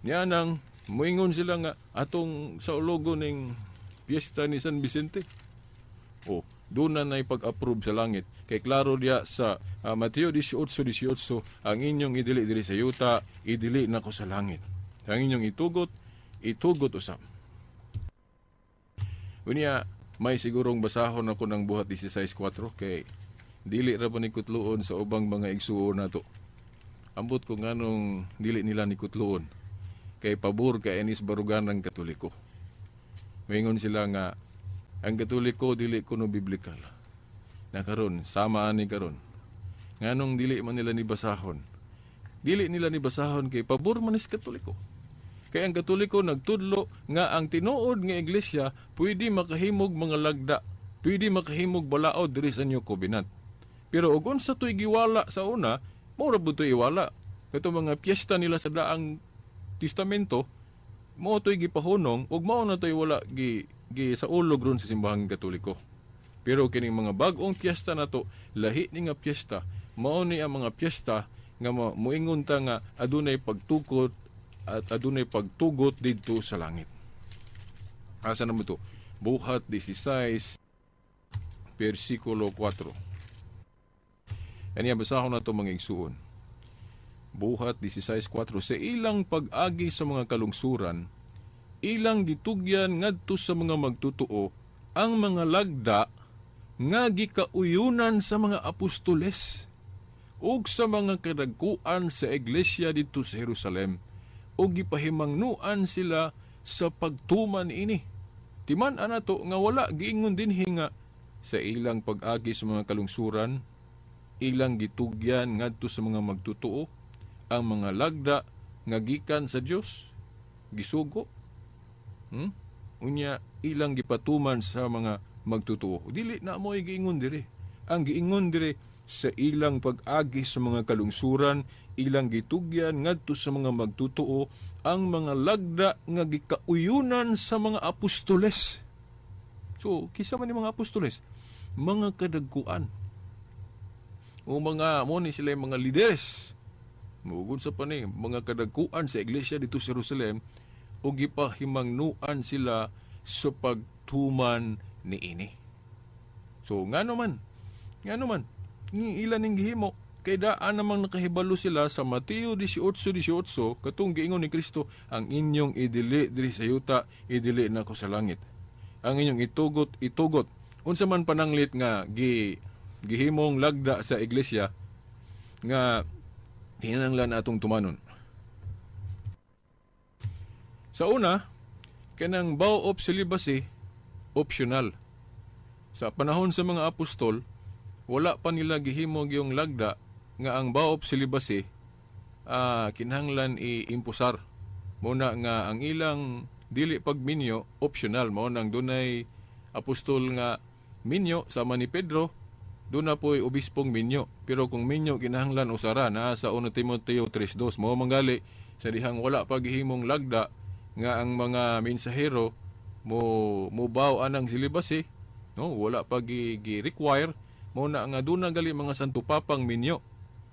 niya nang moingon sila nga atong sa ulogo ning piyesta ni San Vicente. Doon na pag-approve sa langit. Kay klaro diya sa Mateo 18:18, ang inyong idili diri sa yuta, idili nako sa langit. Ang inyong itugot, itugot usab. Unya, may sigurong basahon ako ng Buhat 16:4 kay dili ra ba ni kutluon sa ubang mga igsuon nato. Ambot ko nganong dili nila ni kutluon kay pabor kay inis barugan ng Katoliko. Maingon sila nga ang Katoliko dili kuno biblikal. Na karon sama ani karon. Nganong dili man nila ni basahon. Dili nila ni basahon kay pabor man is Katoliko. Kay ang Katoliko nagtudlo nga ang tinuod nga iglesia pwede makahimog mga lagda, pwede makahimog balaod diri sa New Covenant. Pero ug unsa toy giwala sa una, mao ra butoy iwala. Kato mga piyesta nila sa daang testamento, mao to'y gipahunong ug mao na to'y wala gi sa ulog ron sa simbahang Katoliko. Pero kining mga bag-ong piyesta nato, lahi ni nga piyesta, mao ni ang mga piyesta nga moingon ta nga adunay pagtukod at adunay pagtugot didto sa langit. Asa na mo to? Buhat 16 versikulo 4. Kaniya basahon na to mga igsuon. Buhat 16:4, sa ilang pag-agi sa mga kalungsuran, ilang gitugyan ngadto sa mga magtutuo ang mga lagda nga gikauyunan sa mga apostoles ug sa mga kadagkuan sa iglesia dito sa Jerusalem ug gipahimangnuan sila sa pagtuman ini. Timan ana to nga wala giingon dinhi nga sa ilang pag-agi sa mga kalungsuran, ilang gitugyan ngadto sa mga magtutuo, ang mga lagda nga gikan sa Dios gisugo. Unya ilang gipatuman sa mga magtutuo. Dili na mo'y giingon diri. Ang giingon diri sa ilang pag-agi sa mga kalungsuran, ilang gitugyan ngadto sa mga magtutuo, ang mga lagda nga gikauyunan sa mga apostoles. So, kisa man ni mga apostoles, mga kadagkuan. O mga mo ni sila mga leaders. Mugod sa pani, mga kadagkuan sa iglesia dito sa Jerusalem, o gipahimangnuan sila sa pagtuman ni ini. So, nga naman, ilan ning gihimo, kay daan namang nakahibalo sila sa Mateo 18:18, katong giingon ni Kristo, ang inyong idili diri sa yuta, idili na ko sa langit. Ang inyong itugot. Unsa man pananglit nga gihimong lagda sa iglesia nga hinanglan atong tumanon. Sa una, kanang vow of celibacy optional. Sa panahon sa mga apostol, wala pa nila gihimo yung lagda nga ang vow of celibacy kinahanglan i-impusar. Muna nga ang ilang dili pagminyo optional, mo nang dunay apostol nga minyo sama ni Pedro, doon na po'y obispong minyo. Pero kung minyo kinahanglan usara na sa 1 Timoteo 3:2, mo manggali sa dihang wala paghihimong lagda nga ang mga mensahero mo baw anang silibasi, no, wala pa gi-require mo na nga doon na gali mga santo papang minyo.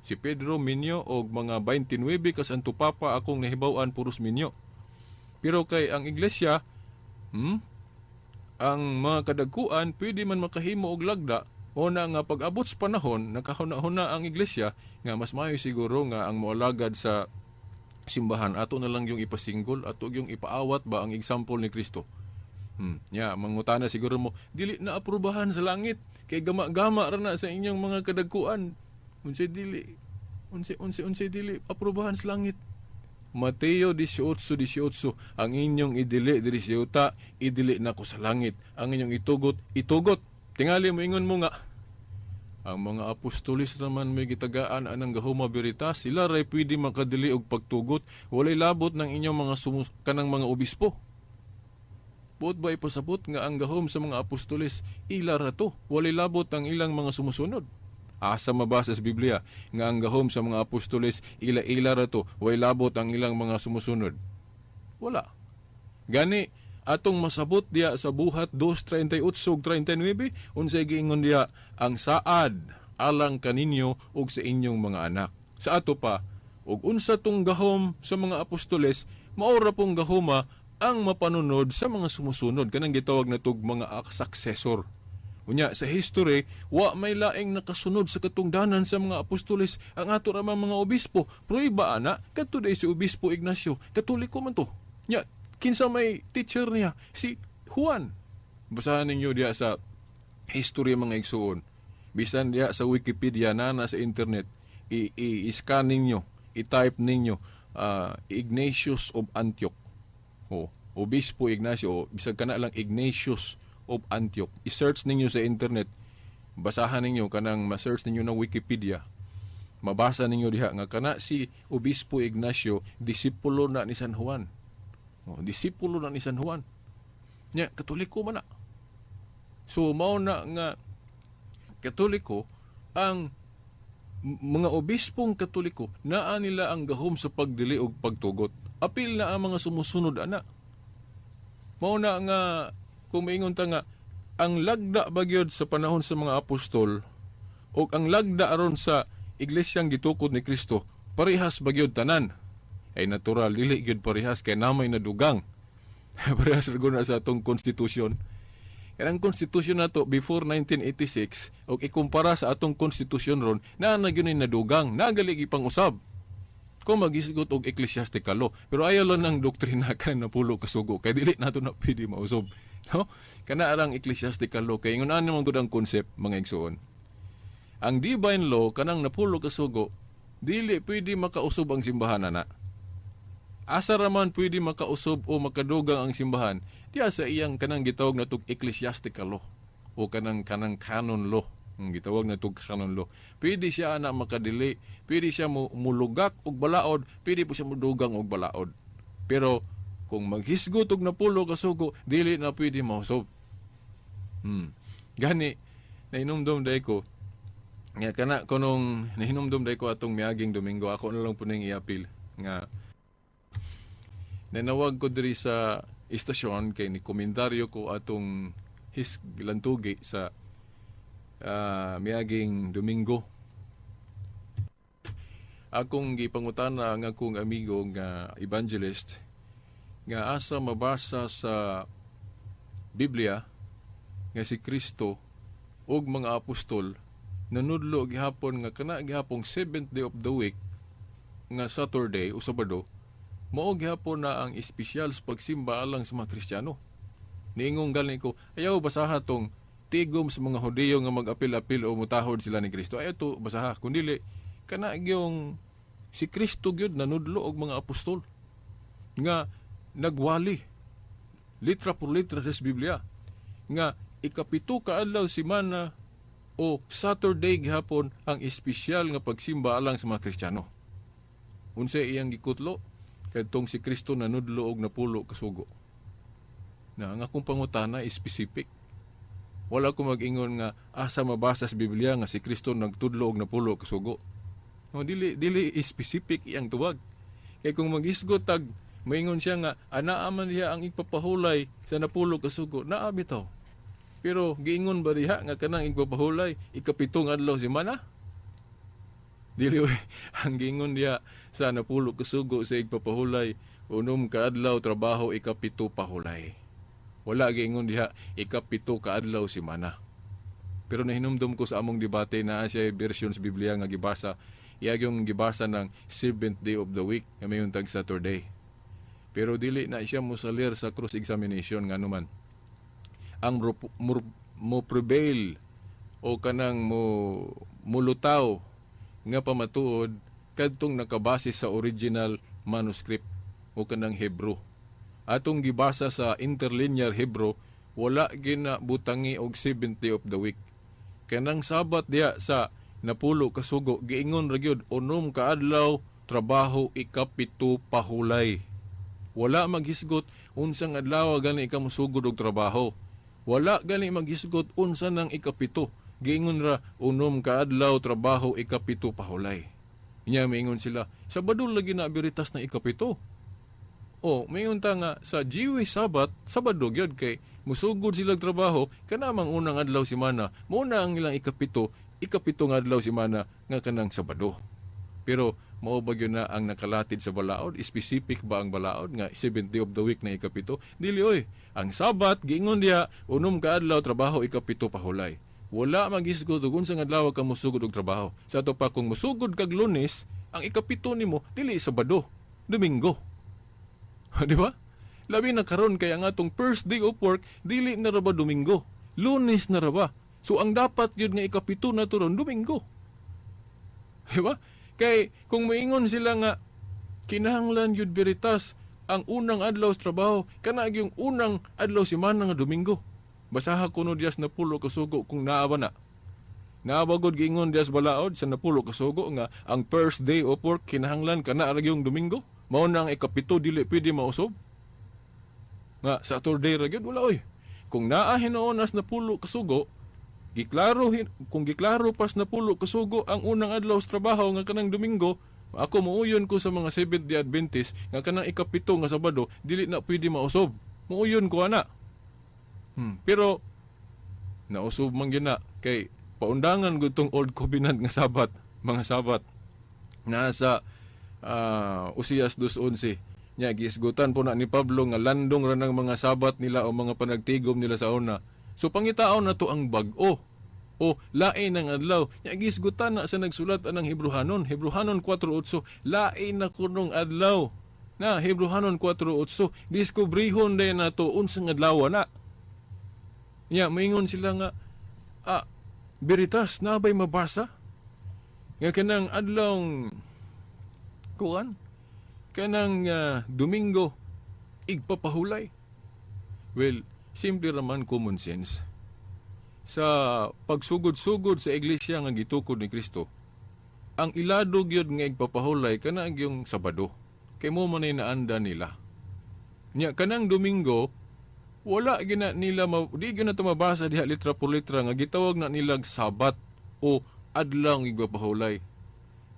Si Pedro minyo og mga 29 ka santo papa akong nahibaw-an puros minyo. Pero kay ang iglesia, ang mga kadagkuan pwede man makahimo og lagda, o na nga pag-abot sa panahon nakahuna-huna ang iglesia nga mas maayo siguro nga ang moalagad sa simbahan ato na lang yung ipasinggol, ato yung ipaawat ba ang example ni Kristo. Mangutana siguro mo, dili na aprubahan sa langit kay gama-gama ra na sa inyong mga kadagkuan. Unsa dili aprubahan sa langit. Mateo 18:18, ang inyong idili diri sa yuta, idili na ko sa langit. Ang inyong itugot. Tingali mo ingon mo nga, ang mga apostolis naman may gitagaan anang gahuma veritas, sila ray pwede makadili og pagtugot, walay labot ng inyong mga kanang mga obispo. Buot ba ipasabot nga ang gahom sa mga apostolis, ila ra to, walay labot ang ilang mga sumusunod. Asa mabasa sa Biblia nga ang gahom sa mga apostolis, ila ra to, walay labot ang ilang mga sumusunod. Wala. Gani, atong masabot diya sa buhat 2:38-39, unsay giingon diya, ang saad alang kaninyo ug sa inyong mga anak. Sa ato pa, ug unsa tong gahom sa mga apostoles, maora pong gahoma ang mapanunod sa mga sumusunod, kanang gitawag na tug mga successor. Unya sa history, wa may laing nakasunod sa katungdanan sa mga apostoles ang ato ramang mga obispo. Pruiba ana kadto day si Obispo Ignacio, Katoliko man to. Nya kinsa may teacher niya, si Juan. Basahan ninyo diya sa history mga igsuon. Bisan diya sa Wikipedia na sa internet, i-scan ninyo, i-type ninyo Ignatius of Antioch. Obispo Ignacio, bisag kana lang Ignatius of Antioch. I-search ninyo sa internet, basahan ninyo kanang ma-search ninyo ng Wikipedia. Mabasa ninyo diha nga kana si Obispo Ignacio, disipulo na ni San Juan. Disipulo na ni San Juan. Nya Katoliko man na. So mao na nga Katoliko ang mga obispong Katoliko, naa nila ang gahom sa pagdili og pagtugot. Apil na ang mga sumusunod ana. Mao na nga kung maingon ta nga ang lagda bagyod sa panahon sa mga apostol o ang lagda aron sa iglesyang gitukod ni Kristo, parehas bagyod tanan. Ay natural, dili gyud parehas kay namay nadugang. Parehas ra na sa atong konstitusyon. Kanang konstitusyon nato before 1986 og ikumpara sa atong konstitusyon ron, na gyud nadugang, nagali pang usab. Kung magisigot og ecclesiastical law, pero ayaw lang ng doktrina kan napulo kasugo kay dili nato na pwede mausob. No? Kana arang ecclesiastical law kay ingon ano man gud ang concept mga igsoon. Ang divine law kanang napulo kasugo, dili pwede makausob ang simbahan na. asa raman pwede makausob o makadugang ang simbahan, diya sa iyang kanang gitawag na tug ecclesiastical law o kanang canon law. Ang gitawag na tug canon law. Pwede siya na makadili, pwede siya mulugak og balaod, pwede po siya mudugang og balaod. Pero kung maghisgot og napulo ka sugo, dili na pwede mausob. Gani nahinumdum day ko nga kana kunong nahinumdum day ko atong miaging Domingo, ako na lang po ning iapil nga nanawag ko diri sa istasyon kay ni komentaryo ko atong lantugi sa miaging Domingo. Akong gipangutana ang akong amigo nga evangelist nga asa mabasa sa Biblia nga si Kristo ug mga apostol nanudlo gihapon nga kana gihapong 7th day of the week nga Saturday o Sabado mao gihapon na ang espesyal sa pagsimba alang sa mga Kristiyano. Niingong galing ko, ayaw basaha tong tigom sa mga Hudiyo nga mag-apil-apil o mutahod sila ni Kristo. Ayaw to basaha, kundili kana yung si Kristo gyud nanudlo og mga apostol nga nagwali litra por litra sa Biblia nga ikapito ka adlaw semana o Saturday gihapon ang espesyal nga pagsimba alang sa mga Kristiyano. Unsay iyang gikutlo kadtong si Kristo nanudlo og napulo ka sugo. Na ang akong pangutana is specific. Wala ko mag-ingon nga asa mabasa sa Biblia nga si Kristo nagtudlo og napulo ka sugo. No, dili specific iyang tuwag. Kay kung mag-isgot tag maingon siya nga anaa man diha ang ipapahulay sa napulo ka sugo, naa bitaw. Pero giingon ba diha nga kanang ipapahulay ikapitong adlaw semana? Dili ang giingon diha sa napulo ka sugo sa igpapahulay unom ka adlaw trabaho ikapito pahulay. Wala giingon diha ikapito ka adlaw semana. Pero nahinumdum ko sa among debate na siya version sa Biblia nga gibasa, iya yung gibasa ng 7th day of the week nga mayon tag Saturday. Pero dili na siya mosalir sa cross examination nga naman. Ang mo prevail o kanang mulutaw nga pamatuod kadtong nakabase sa original manuscript o kanang Hebrew. Atong gibasa sa interlinear Hebrew, wala ginabutangi og 7th day of the week. Kanang Sabat diya sa napulo ka sugo, giingon ra gyud unom ka adlaw trabaho ikapito pahulay. Wala maghisgot unsang adlaw gani ika mosugod og trabaho. Wala gani maghisgot unsa nang ikapito. Giingon ra unom ka adlaw trabaho ikapito pahulay. Inya maingon sila, Sabado lagi na biritas na ikapito. O mayon ta nga sa Jewish Sabbath, Sabado gyud kay musugod sila trabaho kanamang unang adlaw semana. Muna ang ilang ikapitong adlaw semana nga kanang Sabado. Pero mao ba gyud na ang nakalatid sa balaod? Specific ba ang balaod nga 7th day of the week na ikapito? Dili oy. Ang Sabat giingon diha unom ka adlaw trabaho ikapito pahulay. Wala maghisgot ug unsang adlaw ka musugod og trabaho. Sa ato pa kung musugod kag Lunes, ang ikapito nimo dili Sabado, Domingo. Di ba? Labi na karon kay ang atong first day of work dili na ra ba Domingo, Lunes na ra ba. So ang dapat yun nga ikapito na turon Domingo. Di ba? Kay kung moingon sila nga kinahanglan yun biritas ang unang adlaw sa trabaho, kana yung unang adlaw semana nga Domingo. Basaha kuno diyas napulo ka sugo kung naaba na. Naabagod giingon diyas balaod sa napulo ka sugo nga ang first day of work kinahanglan kana ra yung Domingo. Mao na ang ikapito dili pwede mausob. Nga Saturday ra gyud wala oy. Kung naa hinoon as napulo ka sugo, kung giklaro pas napulo ka sugo ang unang adlaw sa trabaho nga kanang Domingo, ako muuyon ko sa mga Seventh-day Adventist nga kanang ikapito nga Sabado dili na pwede mausob. Muuyon ko ana. Pero nausob man gyud na kay paundangan gud tong Old Covenant nga Sabat, mga Sabat. Nasa Usias 2:11. Nya giisgutan po na ni Pablo nga landong ra ng mga Sabat nila o mga panagtigom nila sa una. So pangitaon na to ang bag-o o lain ng adlaw. Nya giisgutan na sa nagsulat anang Hebrehanon 4:8. Lain na kunong adlaw. Na Hebrehanon 4:8. Diskubrihon din na to unsang adlaw na. Nya maingon sila nga beritas na ba'y mabasa? Nga kanang adlawng kuan kanang Domingo igpapahulay. Well, simple raman common sense. Sa pagsugod-sugod sa iglesia nga gitukod ni Kristo, ang ilado gyud nga igpapahulay kana yung Sabado. Kay mo man naanda nila. Nya kanang Domingo wala gina nila di gyud na mabasa diha litra por litra nga gitawag na nilag Sabat o adlaw igpapahulay.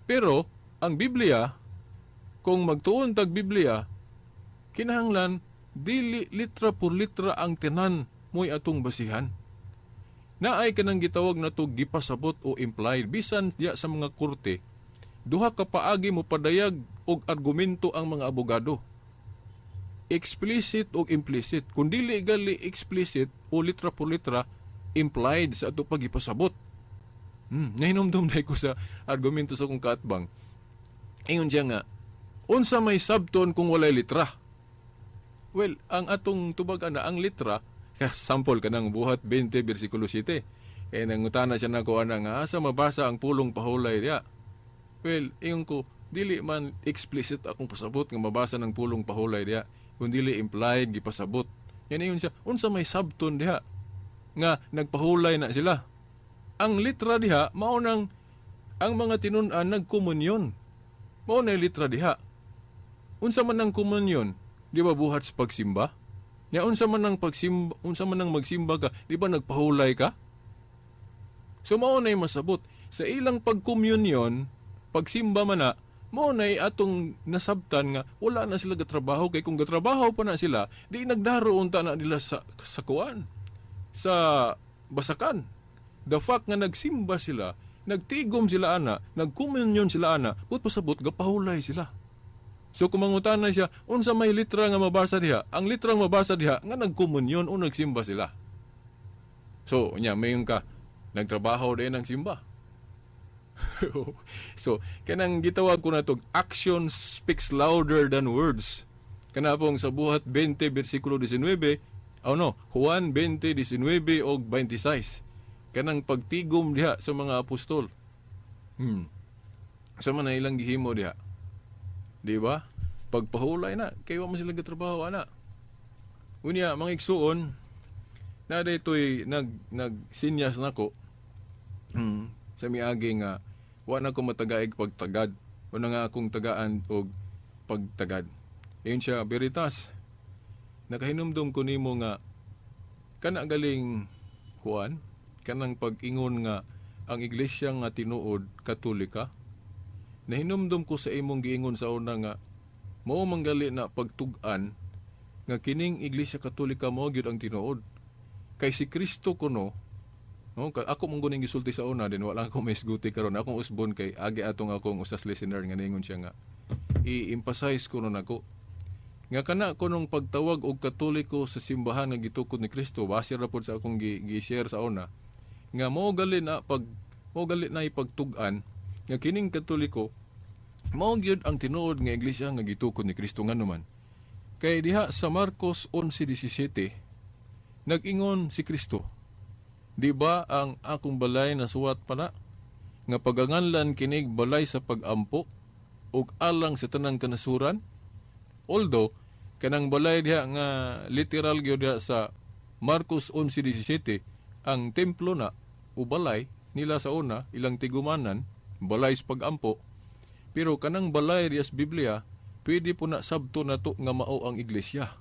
Pero ang Biblia, kung magtuon tag Biblia, kinahanglan dili litra por litra ang tenan mo'y atong basihan. Naay kanang gitawag na to gipasabot o implied. Bisan diya sa mga korte, duha ka paagi mo padayag og argumento ang mga abogado. Explicit o implicit. Kung dili gali explicit o litra por litra, implied sa ato pagipasabot. Nahinumdum ko sa argumento sa kong kaatbang. Ingon siya nga, unsa may sabton kung walay litra? Well, ang atong tubagan na ang litra, sample ka ng buhat 20 versikulo 7. Nangutana siya na ko nga, asa mabasa ang pulong pahulay diya? Well, ingon ko, dili man explicit akong pasabot nga mabasa ng pulong pahulay diya, kung dili implied gipasabot. Yan ingon siya, unsa may sabton diha nga nagpahulay na sila. Ang litra diha mao nang ang mga tinun-an nagkomunyon. Mao na litra diha. Unsa man ang komunyon? Di ba buhat sa pagsimba? Nya unsa man nang magsimba ka, di ba nagpahulay ka? So mao nay masabot sa ilang pagkomunyon, pagsimba man na, mao nay atong nasabtan nga wala na sila gatrabaho kay kung gatrabaho pa na sila, di nagdaro unta na nila sa kuan, sa basakan. The fact nga nagsimba sila, nagtigom sila ana, nagkomunyon sila ana, put pasabot gapahulay sila. So kumangutan na siya, unsa may litra nga mabasa diha? Ang litrang mabasa diha nga nagkomunyon o nagsimba sila. So, mayon ka, nagtrabaho din ang simba. So, kanang gitawag ko na to, action speaks louder than words. Kana pong sa buhat 20 versikulo 19, Juan 20:19 o 26. Kanang pagtigom diha sa mga apostol. Sa man ilang gihimo diha. Di ba? Pagpahulay na, kaya mo sila gatrabaho, ana. Unya, mga igsuon, na dito'y nagsinyas na ko, sa miagi nga, wala na ko matagaig pagtagad, wala nga akong tagaan o pagtagad. Ayun siya, Veritas, nakahinumdum ko nimo nga, kana galing, kanang pag-ingon nga, ang iglesia nga tinuod, katolika, nahinumdum ko sa imong giingon sa una nga mao manggali na pagtug-an nga kining Iglesia Katolika mao gyud ang tinuod. Kay si Kristo kuno, ako mong guning gisulti sa una din wala akong maisguti karon. Akong usbon kay agi atong akong usas listener nga ningon siya nga i-emphasize kuno nako nga kana kunong pagtawag og Katoliko sa simbahan nga gitukod ni Kristo base ra pod sa akong gi-share sa una nga mao gali na ipagtug-an nga kining Katoliko mao gyud ang tinuod nga iglesia nga gitukod ni Kristo nganuman. Kay diha sa Marcos 11:17 nag-ingon si Kristo, di ba ang akong balay nasuwat pala nga paganganlan kinig balay sa pagampo ug alang sa tanang kanasuran? Although kanang balay diha nga literal gyud diha sa Marcos 11:17 ang templo na o balay nila sa una ilang tigumanan balay sa pagampo. Pero kanang balay riyas Biblia, pwede po na sabto na to nga mao ang iglesia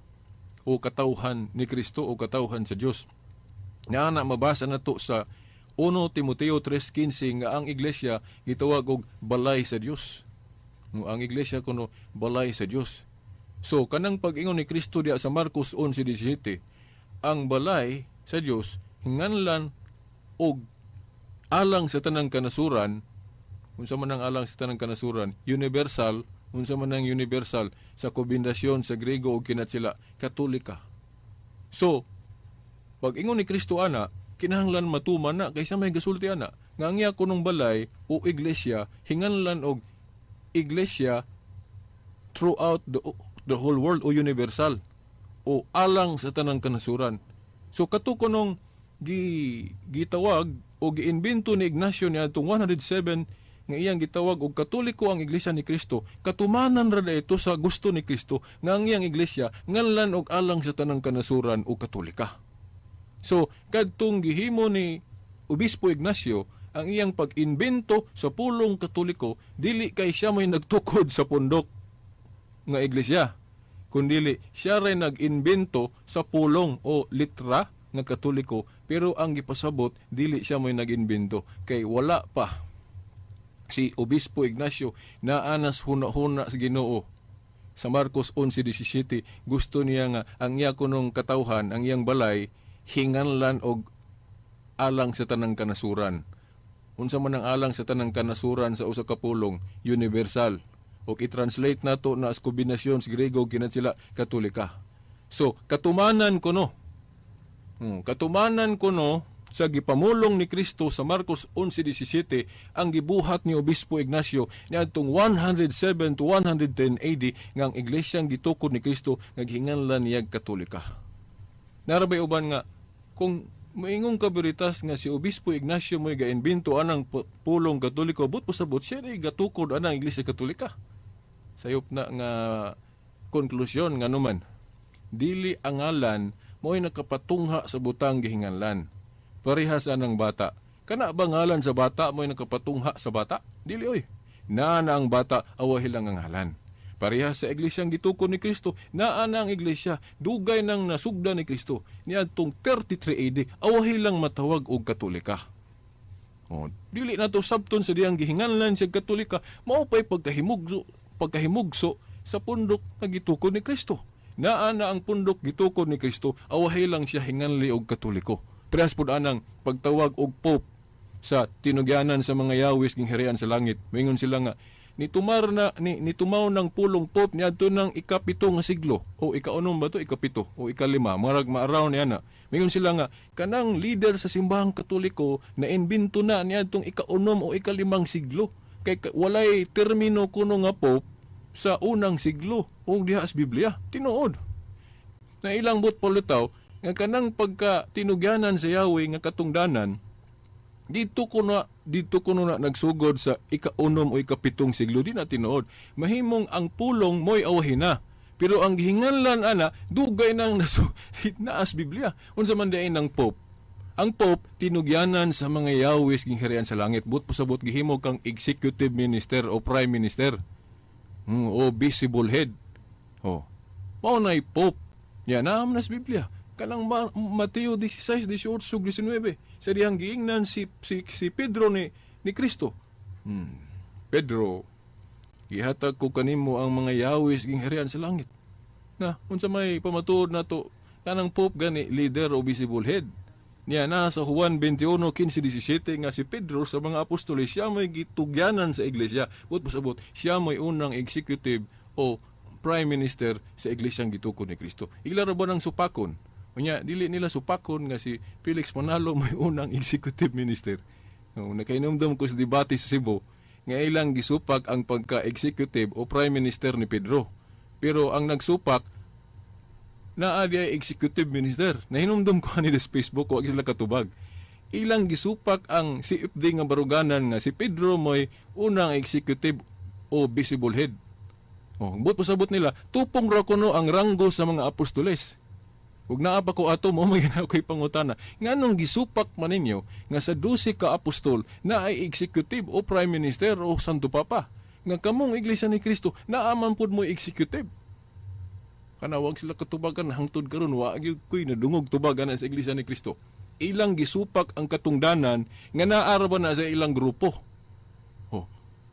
o katawhan ni Kristo o katawhan sa Dios. Nga na mabasa na to sa 1 Timoteo 3:15 nga ang iglesia gitawag og balay sa Dios. Ang iglesia kuno balay sa Dios. So kanang pag-ingon ni Kristo diya sa Marcos 11:17, ang balay sa Dios hinganlan og alang sa tanang kanasuran. Unsa man ang alang sa tanang kanasuran, universal, unsa man ang universal sa kombinasyon sa Grego ug kinat sila Katolika. So, pag ingon ni Kristo ana, kinahanglan matuman na kaysa may gasulti ana. Nga angya kunong balay o iglesia hinganlan og iglesia throughout the whole world o universal o alang sa tanang kanasuran. So kato kunong gitawag o giinbento ni Ignacio niya itong 107 nga iyang gitawag og Katoliko ang Iglesia ni Kristo, katumanan ra ito sa gusto ni Kristo nga ang iyang iglesia nganlan og alang sa tanang kanasuran o Katolika. So, kadtong gihimo ni Obispo Ignacio ang iyang pag-imbento sa pulong Katoliko, dili kay siya may nagtukod sa pundok nga iglesia, kundili siya ray nag-imbento sa pulong o litra nga Katoliko, pero ang gipasabot dili siya may nag-imbento kay wala pa si Obispo Ignacio na anas huna-huna sa Ginoo. Sa Marcos 11:17, gusto niya nga ang iya kunong katawhan, ang iyang balay, hinganlan og alang sa tanang kanasuran. Unsa man ang alang sa tanang kanasuran sa usa ka pulong, universal. O i-translate nato na as kombinasyon sa Grego kinat sila Katolika. So, katumanan ko no. Katumanan ko no sa gipamulong ni Kristo sa Marcos 11:17 ang gibuhat ni Obispo Ignacio niadtong 107 to 110 AD nga ang iglesyang gitukod ni Kristo naghinganlan niyag Katolika. Narabay uban nga kung maingong kabiritas nga si Obispo Ignacio mo'y gainbento anang pulong Katoliko, but pasabot siya ni gatukod anang Iglesia Katolika. Sayop na nga konklusyon nga naman, dili ang ngalan mo'y nakapatungha sa butang gihinganlan. Parehas anang bata. Kana ba ngalan sa bata mo'y nakapatungha sa bata? Dili oy. Na ang bata awahi lang ang ngalan. Parehas sa iglesyang gitukod ni Kristo, naa na ang iglesia, dugay nang nasugda ni Kristo. Niadtong 33 AD, awahi lang matawag og Katolika. Dili na to sabton sa diyang gihinganlan siya Katolika, mao pa'y pagkahimugso sa pundok na gitukod ni Kristo. Naa na ang pundok gitukod ni Kristo, awahi lang siya hinganli og Katoliko. Parehas pud anang pagtawag og Pope sa tinugyanan sa mga yawis ging harian sa langit. Mingon sila nga, nitumaw ng pulong Pope niadto ng ikapito nga siglo o ikaunom ba to, ikapito o ikalima, marag maaraw niya na. Mingon sila nga, kanang leader sa simbahang Katoliko na imbento na niadtong ikaunom o ikalimang siglo. Kay walay termino kuno nga Pope sa unang siglo o diha sa Biblia. Tinuod. Na ilang but palutaw, nga kanang pagka tinugyanan sa Yahweh nga katungdanan, dito ko na nagsugod sa ikaunom o ikapitong siglo, di na tinuod. Mahimong ang pulong mo'y awahin na. Pero ang gihinganlan ana, dugay nang naas Biblia. Unsa man diay ng Pope. Ang Pope, tinugyanan sa mga Yahweh ging harian sa langit. But pasabot gihimo kang executive minister o prime minister. O visible head. Mao na'y Pope. Yan naam na sa Biblia. Kanang Mateo 16, 18, 19, sa dihang giingnan si Pedro ni Kristo. Pedro, gihatag ko kanimo ang mga Yahweh ging harian sa langit. Na, unsa may pamatuod na to, kanang Pope gani, leader o visible head. Niya na sa Juan 21:15-17 nga si Pedro sa mga apostoles, siya may gitugyanan sa iglesia. But pasabot, siya may unang executive o prime minister sa iglesyang gitukod ni Kristo. Ilara ba ng supakon? Unya, dili nila supakon nga si Felix Manalo may unang executive minister. Nakainomdom ko sa debate sa Cebu, nga ilang gisupak ang pagka-executive o prime minister ni Pedro. Pero ang nagsupak, naa di ay executive minister. Nahinomdom ko kanila sa Facebook, wag sila katubag. Ilang gisupak ang CFD nga baruganan nga si Pedro may unang executive o visible head. But pasabot nila, tupong ra kuno ang ranggo sa mga apostoles. Ug naa pa ko ato mo may ko'y pangutana. Nganong gisupak man ninyo nga sa 12 ka apostol na ay executive o prime minister o santo papa. Nga kamong iglesia ni Kristo naaman pud mo executive. Kana wag sila katubagan hangtod karon wa gyud ko'y nadungog tubagan sa iglesia ni Kristo. Ilang gisupak ang katungdanan nga naara ba na sa ilang grupo.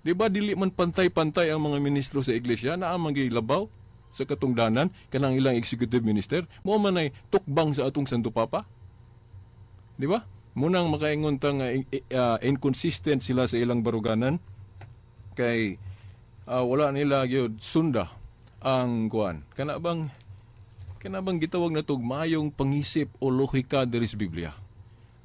Di ba dili man pantay-pantay ang mga ministro sa iglesia na amang gilabaw sa katungdanan kanang ilang executive minister, mo man ay tukbang sa atong Santo Papa. Di ba? Munang makaingon ta nga inconsistent sila sa ilang baruganan kay wala nila gyud sunda ang kuan. Kana bang gitawag na tog mayong pangisip o lohika diri sa Biblia.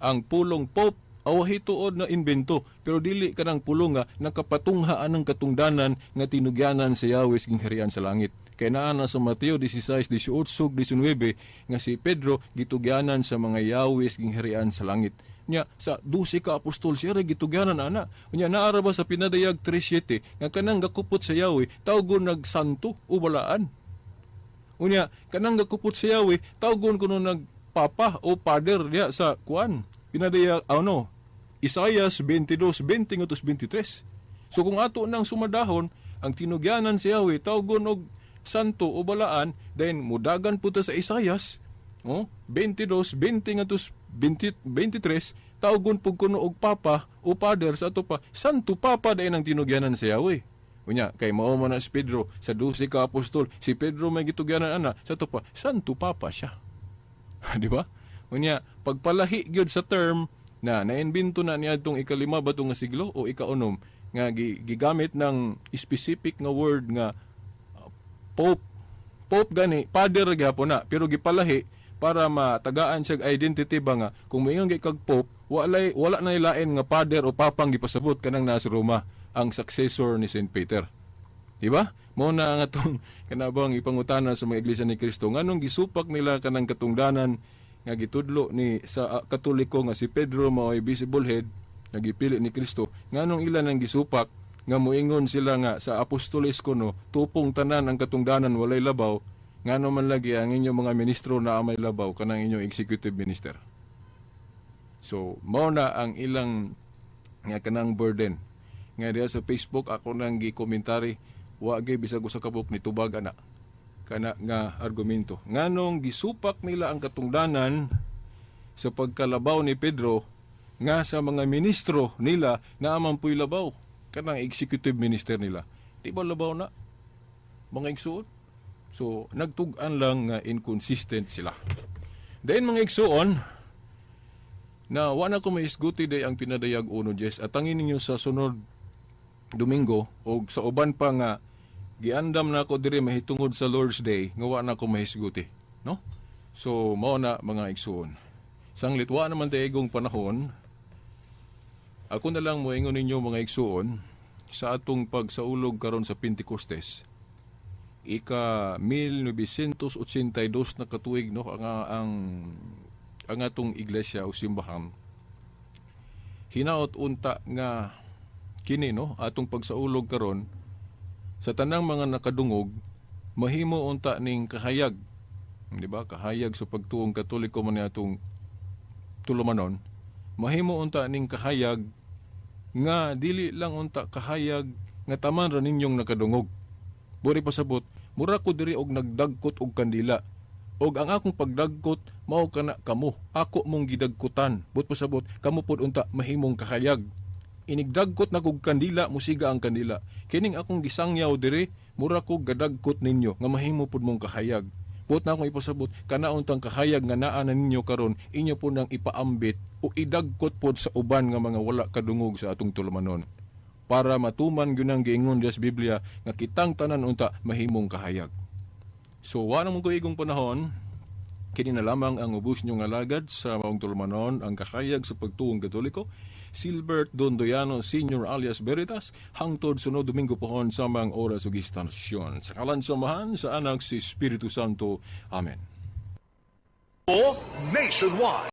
Ang pulong Pope awahi tuod na invento, pero dili kanang pulong nga nakapatunghaan ng katungdanan nga tinugyanan sa Yahweh ging harian sa langit. Kay naa na sa Mateo 16, 18, 19 nga si Pedro gitugyanan sa mga Yahweh ging harian sa langit. Nya sa 12 ka apostol siya ray gitugyanan ana. Unya naara ba sa pinadayag 3:7 nga kanang gakupot sa Yahweh tawgon nagsanto o balaan. Unya kanang gakupot sa Yahweh tawgon kuno nagpapa o father diya sa kuan. Pinadayag Isaias 22:20-23. So kung ato nang sumadahon ang tinugyanan sa Yahweh tawgon og santo o balaan, then mudagan po ta sa Isaias 22:20-23 tawgon pug kuno og papa o father sa ato pa santo papa dayon ang tinugyanan sa Yahweh. Unya kay mao man si Pedro sa 12 ka apostol, si Pedro may gitugyanan ana sa ato pa santo papa siya. Di ba? Unya pagpalahi gyud sa term na naimbento na niadtong ikalima ba nga siglo o ikaunom nga gigamit ng specific nga word nga Pope gani, father gyapon na, pero gipalahi para matagaan siya identity ba nga, kung moingon kag Pope, wala na ilain nga father o papang gipasabot kanang nasa Roma, ang successor ni St. Peter. Diba? Mao na nga itong kanabang ipangutana sa mga iglesia ni Kristo, nganong gisupak nila kanang katungdanan nga gitudlo ni sa Katoliko nga si Pedro mao'y visible head, nga gipili ni Kristo, nganong ilan ang gisupak nga moingon sila nga sa apostoles kuno tupong tanan ang katungdanan walay labaw ngano man lagi ang inyong mga ministro na amay labaw kanang inyong executive minister. So mao na ang ilang nga kanang burden nga diha sa Facebook ako nang gikomentary wa gyud bisag usa ka buok nitubag ana kana nga argumento nganong gisupak nila ang katungdanan sa pagkalabaw ni Pedro nga sa mga ministro nila na amang puy labaw kanang executive minister nila. Di ba labaw na? Mga igsuon. So, nagtug-an lang nga inconsistent sila. Dahil mga igsuon, na wala ko maisguti day ang pinadayag uno, Jess, at tangin ninyo sa sunod Domingo, o sa uban pa nga, giandam na ako diri mahitungod sa Lord's Day, nga wala ko maisguti. No? So, mao na mga igsuon. Sanglit, wala naman daigong panahon, ako na lang moingon ninyo mga igsuon sa atong pagsaulog karon sa Pentecostes. Ika 1982 na katuig no ang atong iglesia o simbahan. Hinaot unta nga kini no atong pagsaulog karon sa tanang mga nakadungog mahimo unta ning kahayag. Di ba? Kahayag sa pagtuong Katoliko man atong tulumanon. Mahimo unta ning kahayag nga dili lang unta kahayag nga taman ra ninyong nakadungog. Buri pasabot, mura ko diri og nagdagkot og kandila. Og ang akong pagdagkot mao kana kamo. Ako mong gidagkutan. But pasabot, kamo pod unta mahimong kahayag. Inigdagkot na kog kandila, musiga ang kandila. Kining akong gisangyaw diri, mura ko gadagkot ninyo nga mahimo pod mong kahayag. But na akong ipasabot, kana untang kahayag nga naa na ninyo karon, inyo po nang ipaambit o idagkot pod sa uban nga mga wala kadungog sa atong tulumanon. Para matuman gyud ang giingon sa Biblia nga kitang tanan unta mahimong kahayag. So wa nang ko igong panahon, kini na lamang ang ubos nyo nga lagad sa maong tulumanon ang kahayag sa pagtuong Katoliko. Silbert Dondoyano Sr. alias Veritas, hangtod sunod Domingo pohon sa mga oras ug istasyon. Sa kalansumahan sa anak si Espiritu Santo. Amen. Nationwide.